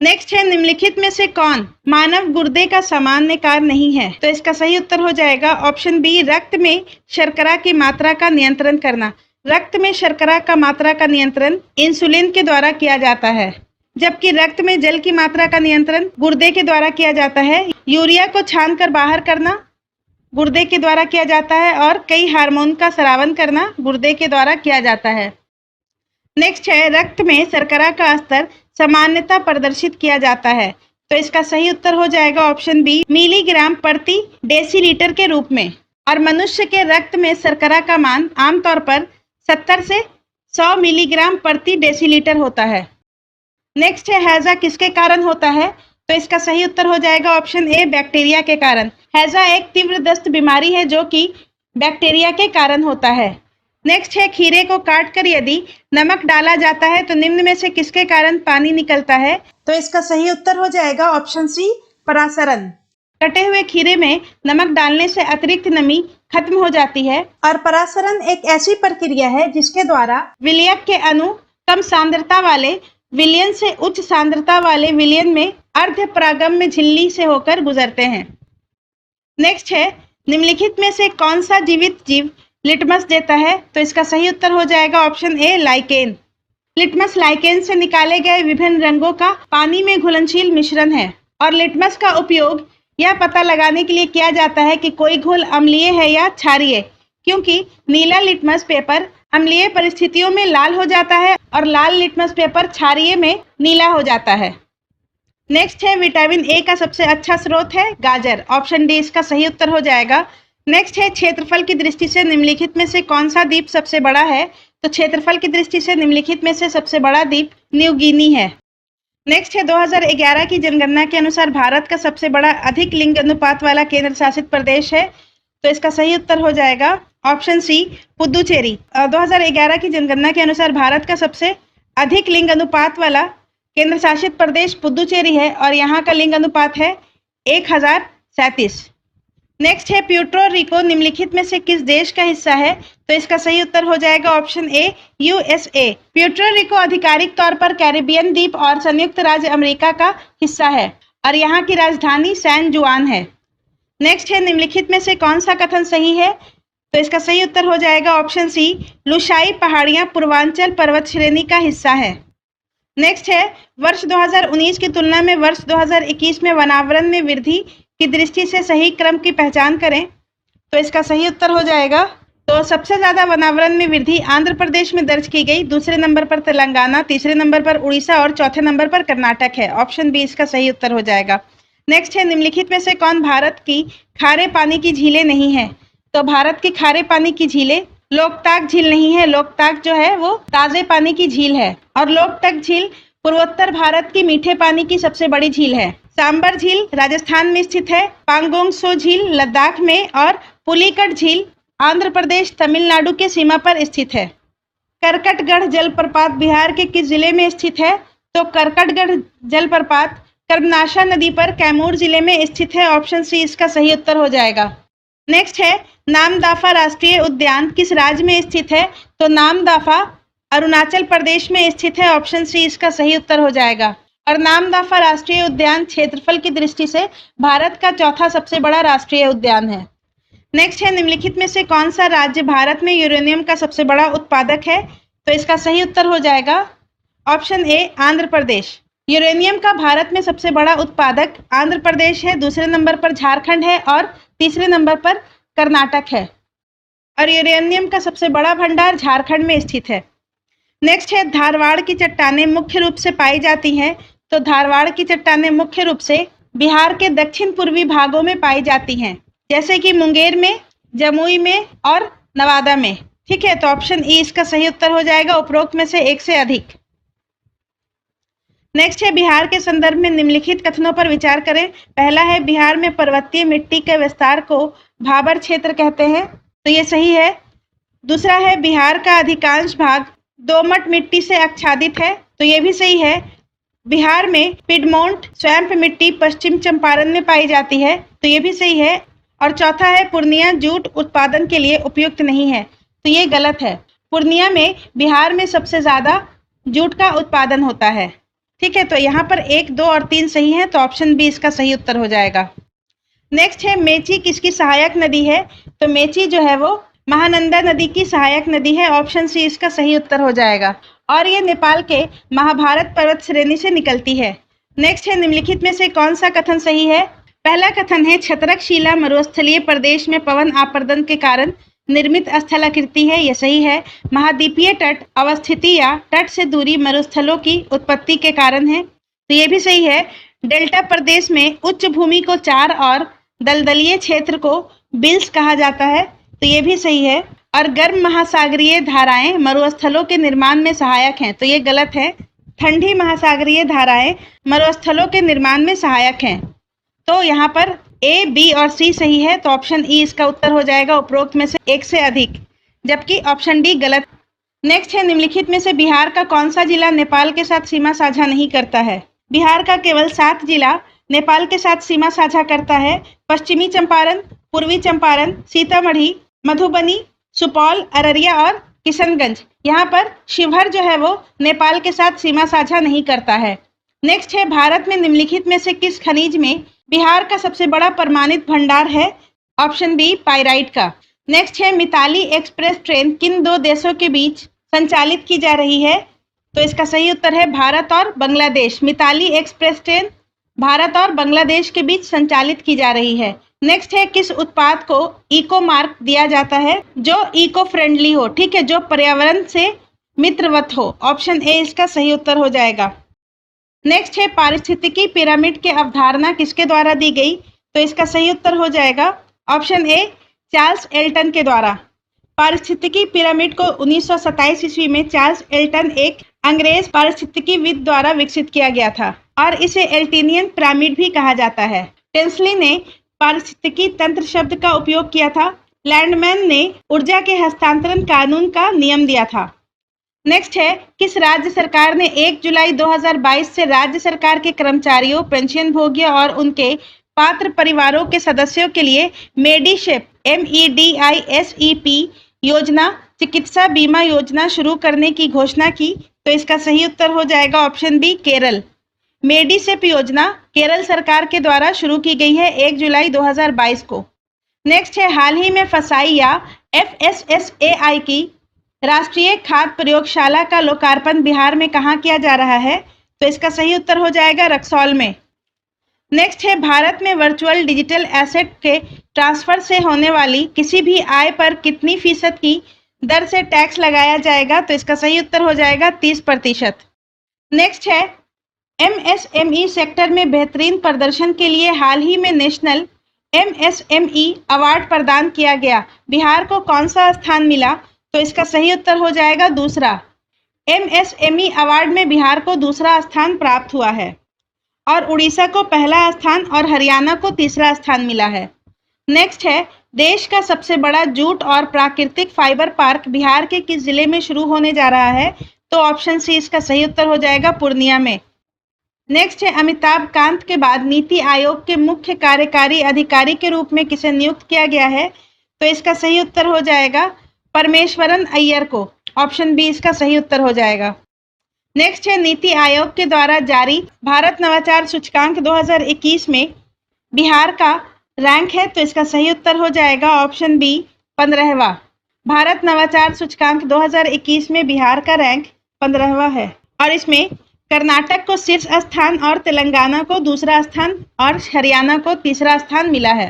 नेक्स्ट है, निम्नलिखित में से कौन मानव गुर्दे का सामान्य कार्य नहीं है? तो इसका सही उत्तर हो जाएगा ऑप्शन बी, रक्त में शर्करा की मात्रा का नियंत्रण करना। रक्त में शर्करा का मात्रा का नियंत्रण इंसुलिन के द्वारा किया जाता है, जबकि रक्त में जल की मात्रा का नियंत्रण गुर्दे के द्वारा किया जाता है। यूरिया को छानकर बाहर करना गुर्दे के द्वारा किया जाता है और कई हार्मोन का स्रावन करना गुर्दे के द्वारा किया जाता है। नेक्स्ट है, रक्त में शर्करा का स्तर सामान्यतः प्रदर्शित किया जाता है, तो इसका सही उत्तर हो जाएगा ऑप्शन बी, मिलीग्राम प्रति डेसीलीटर के रूप में। और मनुष्य के रक्त में शर्करा का मान आमतौर पर 70 से 100 मिलीग्राम प्रति डेसीलीटर होता है। नेक्स्ट है, हैजा किसके कारण होता है? तो इसका सही उत्तर हो जाएगा ऑप्शन ए, बैक्टीरिया के कारण। हैजा एक तीव्र दस्त बीमारी है जो कि बैक्टीरिया के कारण होता है। नेक्स्ट है, खीरे को काटकर यदि नमक डाला जाता है तो निम्न में से किसके कारण पानी निकलता है? तो इसका सही उत्तर हो जाएगा ऑप्शन सी, परासरण। कटे हुए खीरे में नमक डालने से अतिरिक्त नमी खत्म हो जाती है। और परासरण एक ऐसी प्रक्रिया है जिसके द्वारा विलयक के अणु कम सांद्रता वाले विलयन से उच्च सांद्रता वाले विलयन में अर्ध परागम्य झिल्ली से होकर गुजरते हैं। नेक्स्ट है, निम्नलिखित में से कौन सा जीवित जीव लिटमस देता है? तो इसका सही उत्तर हो जाएगा option A, lichen. Litmus lichen से निकाले गए विभिन्न रंगों का पानी में घुलनशील मिश्रण है। और लिटमस का उपयोग यह पता लगाने के लिए किया जाता है कि कोई घोल अम्लीय है या क्षारीय, क्योंकि नीला लिटमस पेपर अम्लीय परिस्थितियों में लाल हो जाता है और लाल लिटमस पेपर क्षारीय में नीला हो जाता है। नेक्स्ट है, विटामिन ए का सबसे अच्छा स्रोत है गाजर। ऑप्शन डी इसका सही उत्तर हो जाएगा। नेक्स्ट है, क्षेत्रफल की दृष्टि से निम्नलिखित में से कौन सा द्वीप सबसे बड़ा है? तो क्षेत्रफल की दृष्टि से निम्नलिखित में से सबसे बड़ा द्वीप न्यू गिनी है। नेक्स्ट है, 2011 की जनगणना के अनुसार भारत का सबसे बड़ा अधिक लिंग अनुपात वाला केंद्र शासित प्रदेश है, तो इसका सही उत्तर हो जाएगा ऑप्शन सी, पुदुचेरी। 2011 की जनगणना के अनुसार भारत का सबसे अधिक लिंग अनुपात वाला केंद्र शासित प्रदेश पुदुचेरी है और यहाँ का लिंग अनुपात है 1037। नेक्स्ट है, प्यूर्टो रिको निम्नलिखित में से किस देश का हिस्सा है? तो इसका सही उत्तर हो जाएगा option A, USA. Puerto Rico आधिकारिक तौर पर कैरिबियन द्वीप और संयुक्त राज्य अमेरिका का हिस्सा है और यहाँ की राजधानी सैन जुआन है। नेक्स्ट है, निम्नलिखित में से कौन सा कथन सही है? तो इसका सही उत्तर हो जाएगा ऑप्शन सी, लुशाई पहाड़ियां पूर्वांचल पर्वत श्रेणी का हिस्सा है। नेक्स्ट है, वर्ष 2019 की तुलना में वर्ष 2021 में वनावरण में वृद्धि की दृष्टि से सही क्रम की पहचान करें। तो इसका सही उत्तर हो जाएगा, तो सबसे ज्यादा वनावरण में वृद्धि आंध्र प्रदेश में दर्ज की गई, दूसरे नंबर पर तेलंगाना, तीसरे नंबर पर उड़ीसा और चौथे नंबर पर कर्नाटक है। ऑप्शन बी इसका सही उत्तर हो जाएगा। नेक्स्ट है, निम्नलिखित में से कौन भारत की खारे पानी की झीलें नहीं है? तो भारत की खारे पानी की झीलें लोकताक झील नहीं है। लोकताक जो है वो ताजे पानी की झील है और लोकतक झील पूर्वोत्तर भारत की मीठे पानी की सबसे बड़ी झील है। सांबर झील राजस्थान में स्थित है, पांगोंग सो झील लद्दाख में और पुलिकट झील आंध्र प्रदेश तमिलनाडु के सीमा पर स्थित है। करकटगढ़ जलप्रपात बिहार के किस जिले में स्थित है? तो करकटगढ़ जलप्रपात कर्मनाशा नदी पर कैमूर जिले में स्थित है। ऑप्शन सी इसका सही उत्तर हो जाएगा। नेक्स्ट है नामदाफा राष्ट्रीय उद्यान किस राज्य में स्थित है? तो नामदाफा अरुणाचल प्रदेश में स्थित है। ऑप्शन सी इसका सही उत्तर हो जाएगा। और नामदाफा राष्ट्रीय उद्यान क्षेत्रफल की दृष्टि से भारत का चौथा सबसे बड़ा राष्ट्रीय उद्यान है। नेक्स्ट है निम्नलिखित में से कौन सा राज्य भारत में यूरेनियम का सबसे बड़ा उत्पादक है? तो इसका सही उत्तर हो जाएगा option A Andhra Pradesh. Uranium का भारत में सबसे बड़ा उत्पादक आंध्र प्रदेश है, दूसरे नंबर पर झारखंड है और तीसरे नंबर पर कर्नाटक है। और यूरेनियम का सबसे बड़ा भंडार झारखंड में स्थित है। नेक्स्ट है धारवाड़ की चट्टानें मुख्य रूप से पाई जाती हैं। तो धारवाड़ की चट्टानें मुख्य रूप से बिहार के दक्षिण पूर्वी भागों में पाई जाती हैं, जैसे कि मुंगेर में, जमुई में और नवादा में। ठीक है, तो ऑप्शन ई इसका सही उत्तर हो जाएगा, उपरोक्त में से एक से अधिक। नेक्स्ट है बिहार के संदर्भ में निम्नलिखित कथनों पर विचार करें। पहला है बिहार में पर्वतीय मिट्टी के विस्तार को भाबर क्षेत्र कहते हैं, तो ये सही है। दूसरा है बिहार का अधिकांश भाग दोमट मिट्टी से आच्छादित है, तो ये भी सही है। बिहार में पिडमोंट स्वैम्प मिट्टी पश्चिम चंपारण में पाई जाती है, तो ये भी सही है। और चौथा है पूर्णिया जूट उत्पादन के लिए उपयुक्त नहीं है, तो ये गलत है। पूर्णिया में बिहार में सबसे ज्यादा जूट का उत्पादन होता है। ठीक है, तो यहाँ पर 1, 2 और 3 सही है, तो ऑप्शन बी इसका सही उत्तर हो जाएगा। नेक्स्ट है मेची किसकी सहायक नदी है? तो मेची जो है वो महानंदा नदी की सहायक नदी है। ऑप्शन सी इसका सही उत्तर हो जाएगा। और ये नेपाल के महाभारत पर्वत श्रेणी से निकलती है। नेक्स्ट है निम्नलिखित में से कौन सा कथन सही है? पहला कथन है छत्रक शिला मरुस्थलीय प्रदेश में पवन आपर्दन के कारण निर्मित स्थलाकृति है, यह सही है। महाद्वीपीय तट अवस्थिति या तट से दूरी मरुस्थलों की उत्पत्ति के कारण है, तो ये भी सही है। डेल्टा प्रदेश में उच्च भूमि को चार और दलदलीय क्षेत्र को बिल्स कहा जाता है, तो ये भी सही है। और गर्म महासागरीय धाराएं मरुस्थलों के निर्माण में सहायक हैं, तो ये गलत है। ठंडी महासागरीय धाराएं मरुस्थलों के निर्माण में सहायक हैं, तो यहाँ पर ए, बी और सी सही है, तो ऑप्शन ई इसका उत्तर हो जाएगा, उपरोक्त में से एक से अधिक, जबकि ऑप्शन डी गलत। नेक्स्ट है निम्नलिखित में से बिहार का कौन सा जिला नेपाल के साथ सीमा साझा नहीं करता है? बिहार का केवल 7 जिला नेपाल के साथ सीमा साझा करता है। पश्चिमी चंपारण, पूर्वी चंपारण, सीतामढ़ी, मधुबनी, सुपौल, अररिया और किशनगंज। यहाँ पर शिवहर जो है वो नेपाल के साथ सीमा साझा नहीं करता है। नेक्स्ट है भारत में निम्नलिखित में से किस खनिज में बिहार का सबसे बड़ा प्रमाणित भंडार है? ऑप्शन बी पाइराइट का। नेक्स्ट है मिताली एक्सप्रेस ट्रेन किन 2 देशों के बीच संचालित की जा रही है? तो इसका सही उत्तर है भारत और बांग्लादेश। मिताली एक्सप्रेस ट्रेन भारत और बांग्लादेश के बीच संचालित की जा रही है। नेक्स्ट है किस उत्पाद को इको मार्क दिया जाता है? जो इको फ्रेंडली हो, ठीक है, जो पर्यावरण से मित्रवत हो। ऑप्शन ए इसका सही उत्तर हो जाएगा। नेक्स्ट है पारिस्थितिकी पिरामिड की अवधारणा किसके द्वारा दी गई? तो इसका सही उत्तर हो जाएगा ऑप्शन ए चार्ल्स एल्टन के द्वारा। पारिस्थितिकी पिरामिड को 1927 ईस्वी में चार्ल्स एल्टन एक अंग्रेज पारिस्थितिकीविद द्वारा विकसित किया गया था और इसे एल्टिनियन पिरामिड भी कहा जाता है। टेंसली ने पारिस्थितिकी तंत्र शब्द का उपयोग किया था। लैंडमैन ने ऊर्जा के हस्तांतरण कानून का नियम दिया था। नेक्स्ट है किस राज्य सरकार ने 1 जुलाई 2022 से राज्य सरकार के कर्मचारियों, पेंशनभोगियों और उनके पात्र परिवारों के सदस्यों के लिए मेडिशेप MEDISEP योजना, चिकित्सा बीमा योजना शुरू करने की घोषणा की? तो इसका सही उत्तर हो जाएगा ऑप्शन बी केरल। मेडिसेप योजना केरल सरकार के द्वारा शुरू की गई है 1 जुलाई 2022 को। नेक्स्ट है हाल ही में फसाई या FSSAI की राष्ट्रीय खाद्य प्रयोगशाला का लोकार्पण बिहार में कहाँ किया जा रहा है? तो इसका सही उत्तर हो जाएगा रक्सौल में। नेक्स्ट है भारत में वर्चुअल डिजिटल एसेट के ट्रांसफर से होने वाली किसी भी आय पर कितनी फीसद की दर से टैक्स लगाया जाएगा? तो इसका सही उत्तर हो जाएगा 30%। नेक्स्ट है MSME सेक्टर में बेहतरीन प्रदर्शन के लिए हाल ही में नेशनल MSME अवार्ड प्रदान किया गया। बिहार को कौन सा स्थान मिला? तो इसका सही उत्तर हो जाएगा दूसरा। MSME अवार्ड में बिहार को दूसरा स्थान प्राप्त हुआ है और उड़ीसा को पहला स्थान और हरियाणा को तीसरा स्थान मिला है। नेक्स्ट है देश का सबसे बड़ा जूट और प्राकृतिक फाइबर पार्क बिहार के किस जिले में शुरू होने जा रहा है? तो ऑप्शन सी इसका सही उत्तर हो जाएगा पूर्णिया में। नेक्स्ट है अमिताभ कांत के बाद नीति आयोग के मुख्य कार्यकारी अधिकारी के रूप में किसे नियुक्त किया गया है? तो इसका सही उत्तर हो जाएगा परमेश्वरन अय्यर को। ऑप्शन बी इसका सही उत्तर हो जाएगा। नेक्स्ट है नीति आयोग के द्वारा जारी भारत नवाचार सूचकांक 2021 में बिहार का रैंक है, तो इसका सही उत्तर हो जाएगा ऑप्शन बी 15वां। भारत नवाचार सूचकांक 2021 में बिहार का रैंक 15वां है और इसमें कर्नाटक को शीर्ष स्थान और तेलंगाना को दूसरा स्थान और हरियाणा को तीसरा स्थान मिला है।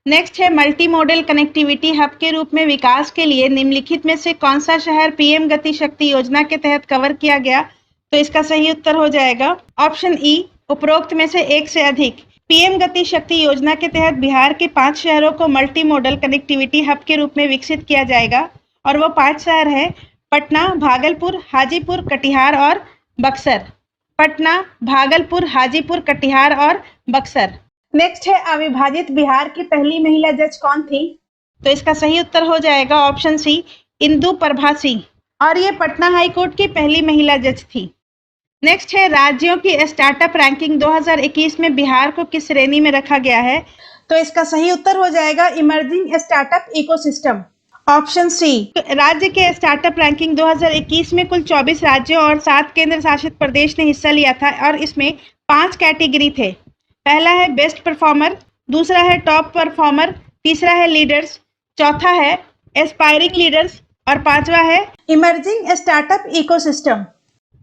नेक्स्ट है मल्टी मॉडल कनेक्टिविटी हब के रूप में विकास के लिए निम्नलिखित में से कौन सा शहर पीएम गति शक्ति योजना के तहत कवर किया गया? तो इसका सही उत्तर हो जाएगा ऑप्शन ई उपरोक्त में से एक से अधिक। पीएम गति शक्ति योजना के तहत बिहार के 5 शहरों को मल्टी मॉडल कनेक्टिविटी हब के रूप में विकसित किया जाएगा और वो 5 शहर है पटना, भागलपुर, हाजीपुर, कटिहार और बक्सर। पटना, भागलपुर, हाजीपुर, कटिहार और बक्सर। नेक्स्ट है अविभाजित बिहार की पहली महिला जज कौन थी? तो इसका सही उत्तर हो जाएगा ऑप्शन सी इंदु प्रभा सिंह और ये पटना हाईकोर्ट की पहली महिला जज थी। नेक्स्ट है राज्यों की स्टार्टअप रैंकिंग 2021 में बिहार को किस श्रेणी में रखा गया है? तो इसका सही उत्तर हो जाएगा emerging startup ecosystem. Option C. राज्य के स्टार्टअप रैंकिंग 2021 में कुल 24 राज्यों और 7 केंद्र शासित प्रदेश ने हिस्सा लिया था और इसमें 5 कैटेगरी थे। पहला है बेस्ट परफॉर्मर, दूसरा है टॉप परफॉर्मर, तीसरा है लीडर्स, चौथा है एस्पायरिंग लीडर्स और 5वां है इमर्जिंग स्टार्टअप इकोसिस्टम।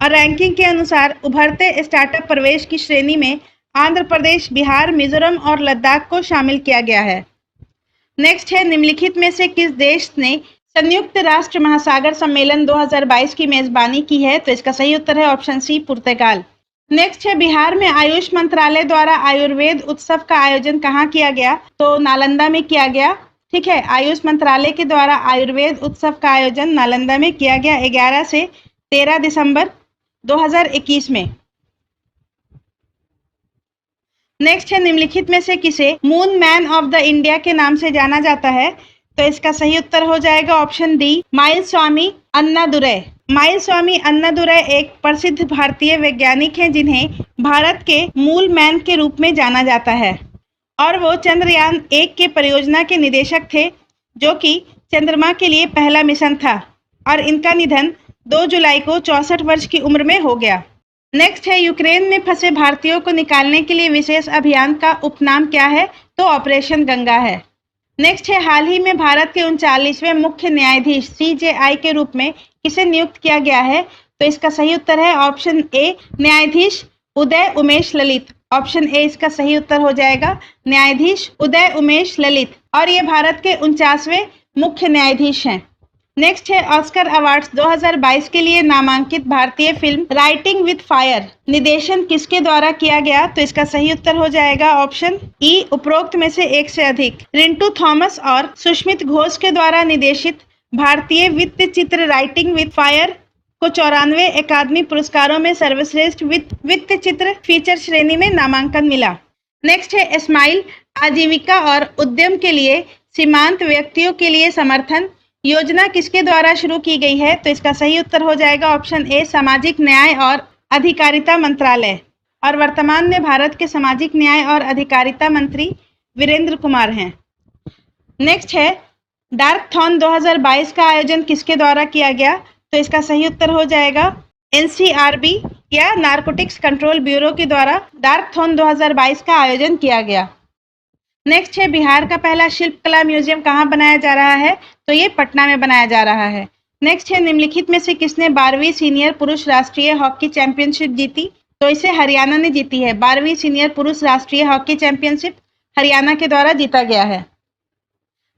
और रैंकिंग के अनुसार उभरते स्टार्टअप प्रवेश की श्रेणी में आंध्र प्रदेश, बिहार, मिजोरम और लद्दाख को शामिल किया गया है। नेक्स्ट है निम्नलिखित में से किस देश ने संयुक्त राष्ट्र महासागर सम्मेलन 2022 की मेजबानी की है? तो इसका सही उत्तर है ऑप्शन सी पुर्तगाल। नेक्स्ट है बिहार में आयुष मंत्रालय द्वारा आयुर्वेद उत्सव का आयोजन कहाँ किया गया? तो नालंदा में किया गया। ठीक है, आयुष मंत्रालय के द्वारा आयुर्वेद उत्सव का आयोजन नालंदा में किया गया 11 से 13 दिसंबर 2021 में। नेक्स्ट है निम्नलिखित में से किसे moon man of the India के नाम से जाना जाता है? तो इसका सही उत्तर हो जाएगा ऑप्शन डी माइलस्वामी अन्नादुरै। माइलस्वामी अन्नादुरै एक प्रसिद्ध भारतीय वैज्ञानिक हैं जिन्हें भारत के मूल मैन के रूप में जाना जाता है और वो चंद्रयान 1 के परियोजना के निदेशक थे जो कि चंद्रमा के लिए पहला मिशन था और इनका निधन 2 जुलाई को 64 वर्ष की उम्र में हो गया। नेक्स्ट है यूक्रेन में फंसे भारतीयों को निकालने के लिए विशेष अभियान का उपनाम क्या है? तो ऑपरेशन गंगा है। नेक्स्ट है हाल ही में भारत के 39वें मुख्य न्यायाधीश CJI के रूप में किसे नियुक्त किया गया है? तो इसका सही उत्तर है ऑप्शन ए न्यायाधीश उदय उमेश ललित। ऑप्शन ए इसका सही उत्तर हो जाएगा न्यायाधीश उदय उमेश ललित और ये भारत के 49वें मुख्य न्यायाधीश हैं। नेक्स्ट है ऑस्कर अवार्ड्स 2022 के लिए नामांकित भारतीय फिल्म राइटिंग विद फायर निर्देशन किसके द्वारा किया गया? तो इसका सही उत्तर हो जाएगा ऑप्शन ई उपरोक्त में से एक से अधिक। रिंटू थॉमस और सुष्मित घोष के द्वारा निर्देशित भारतीय वित्त चित्र राइटिंग विद फायर को 94 अकादमी पुरस्कारों में सर्वश्रेष्ठ वित्त चित्र फीचर श्रेणी में नामांकन मिला। नेक्स्ट है स्माइल आजीविका और उद्यम के लिए सीमांत व्यक्तियों के लिए समर्थन योजना किसके द्वारा शुरू की गई है? तो इसका सही उत्तर हो जाएगा ऑप्शन ए सामाजिक न्याय और अधिकारिता मंत्रालय और वर्तमान में भारत के सामाजिक न्याय और अधिकारिता मंत्री वीरेंद्र कुमार हैं। नेक्स्ट है डार्कथॉन 2022 का आयोजन किसके द्वारा किया गया? तो इसका सही उत्तर हो जाएगा NCRB या नारकोटिक्स कंट्रोल ब्यूरो के द्वारा डार्कथॉन 2022 का आयोजन किया गया। नेक्स्ट है बिहार का पहला शिल्पकला म्यूजियम कहाँ बनाया जा रहा है? तो ये पटना में बनाया जा रहा है। नेक्स्ट है निम्नलिखित में से किसने 12वीं सीनियर पुरुष राष्ट्रीय हॉकी चैंपियनशिप जीती? तो इसे हरियाणा ने जीती है। 12वीं सीनियर पुरुष राष्ट्रीय हॉकी चैंपियनशिप हरियाणा के द्वारा जीता गया है।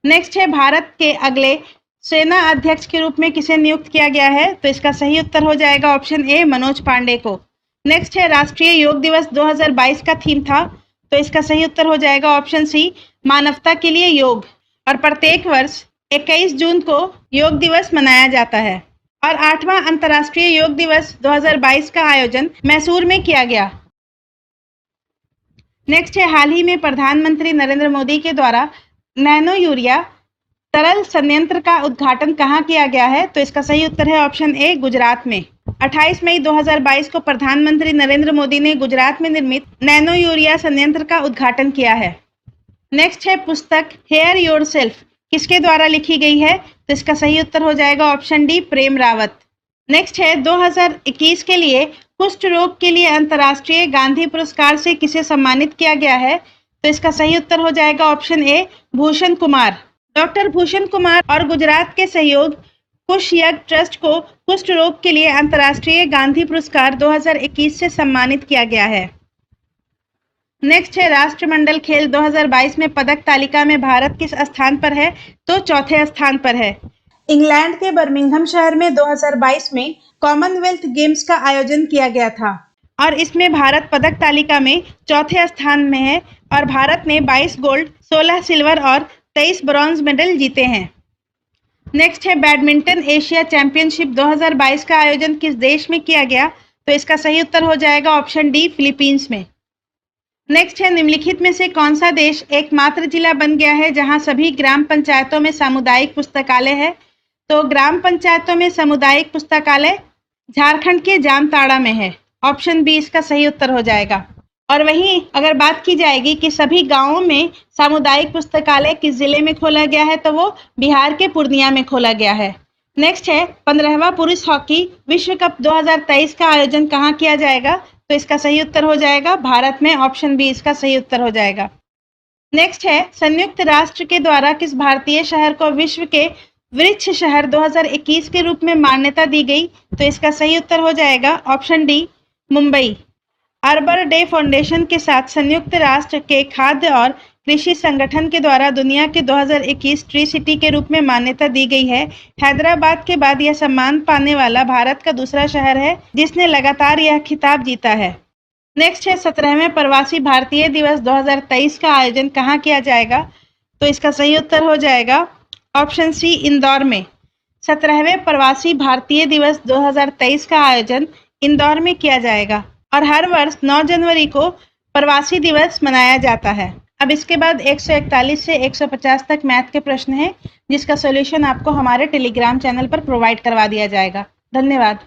नेक्स्ट है भारत के अगले सेना अध्यक्ष के रूप में किसे नियुक्त किया गया है? तो इसका सही उत्तर हो जाएगा ऑप्शन ए मनोज पांडे को। नेक्स्ट है राष्ट्रीय योग दिवस 2022 का थीम था, तो इसका सही उत्तर हो जाएगा ऑप्शन सी मानवता के लिए योग और प्रत्येक वर्ष 21 जून को योग दिवस मनाया जाता है और 8वां अंतर्राष्ट्रीय योग दिवस 2022 का आयोजन मैसूर में किया गया। नेक्स्ट है हाल ही में प्रधानमंत्री नरेंद्र मोदी के द्वारा नैनो यूरिया तरल संयंत्र का उद्घाटन कहाँ किया गया है? तो इसका सही उत्तर है ऑप्शन ए गुजरात में। 28 मई 2022 को प्रधानमंत्री नरेंद्र मोदी ने गुजरात में निर्मित नैनो यूरिया संयंत्र का उद्घाटन किया है। नेक्स्ट है पुस्तक हेयर योरसेल्फ किसके द्वारा लिखी गई है? तो इसका सही उत्तर हो जाएगा ऑप्शन डी, प्रेम रावत। नेक्स्ट है 2021 के लिए कुष्ठ रोग के लिए अंतर्राष्ट्रीय गांधी पुरस्कार से किसे सम्मानित किया गया है? तो इसका सही उत्तर हो जाएगा option A, Bhushan Kumar. Doctor Bhushan Kumar और गुजरात के सहयोग कुश यज्ञ ट्रस्ट को कुष्ठ रोग के लिए अंतर्राष्ट्रीय गांधी पुरस्कार 2021 से सम्मानित किया गया है। नेक्स्ट है राष्ट्रमंडल खेल 2022 में पदक तालिका में भारत किस स्थान पर है? तो चौथे स्थान पर है। इंग्लैंड के बर्मिंघम शहर में 2022 में कॉमनवेल्थ गेम्स का आयोजन किया गया था और इसमें भारत पदक तालिका में चौथे स्थान में है और भारत ने 22 गोल्ड, 16 सिल्वर और 23 ब्रॉन्ज मेडल जीते हैं। नेक्स्ट है बैडमिंटन एशिया चैंपियनशिप 2022 का आयोजन किस देश में किया गया? तो इसका सही उत्तर हो जाएगा ऑप्शन डी, फिलीपींस में। नेक्स्ट है निम्नलिखित में से कौन सा देश एकमात्र जिला बन गया है जहां सभी ग्राम पंचायतों में सामुदायिक पुस्तकालय है? तो ग्राम पंचायतों में सामुदायिक पुस्तकालय झारखंड के जामताड़ा में है। ऑप्शन बी इसका सही उत्तर हो जाएगा। और वहीं अगर बात की जाएगी कि सभी गांवों में सामुदायिक पुस्तकालय किस जिले में खोला गया है, तो वो बिहार के पूर्णिया में खोला गया है। नेक्स्ट है 15वां पुरुष हॉकी विश्व कप 2023 का आयोजन कहाँ किया जाएगा? तो इसका सही उत्तर हो जाएगा भारत में। ऑप्शन बी इसका सही उत्तर हो जाएगा। नेक्स्ट है संयुक्त राष्ट्र के द्वारा किस भारतीय शहर को विश्व के वृक्ष शहर 2021 के रूप में मान्यता दी गई? तो इसका सही उत्तर हो जाएगा option D, Mumbai. Harbour day foundation के साथ संयुक्त राष्ट्र के खाद्य और कृषि संगठन के द्वारा दुनिया के 2021 ट्री सिटी के रूप में मान्यता दी गई है। हैदराबाद के बाद यह सम्मान पाने वाला भारत का दूसरा शहर है जिसने लगातार यह खिताब जीता है। नेक्स्ट है 17वें प्रवासी भारतीय दिवस 2023 का आयोजन कहाँ किया जाएगा? तो इसका सही उत्तर हो जाएगा ऑप्शन सी, इंदौर में। 17वें प्रवासी भारतीय दिवस 2023 का आयोजन इंदौर में किया जाएगा और हर वर्ष 9 जनवरी को प्रवासी दिवस मनाया जाता है। अब इसके बाद 141 से 150 तक मैथ के प्रश्न हैं जिसका सॉल्यूशन आपको हमारे टेलीग्राम चैनल पर प्रोवाइड करवा दिया जाएगा। धन्यवाद।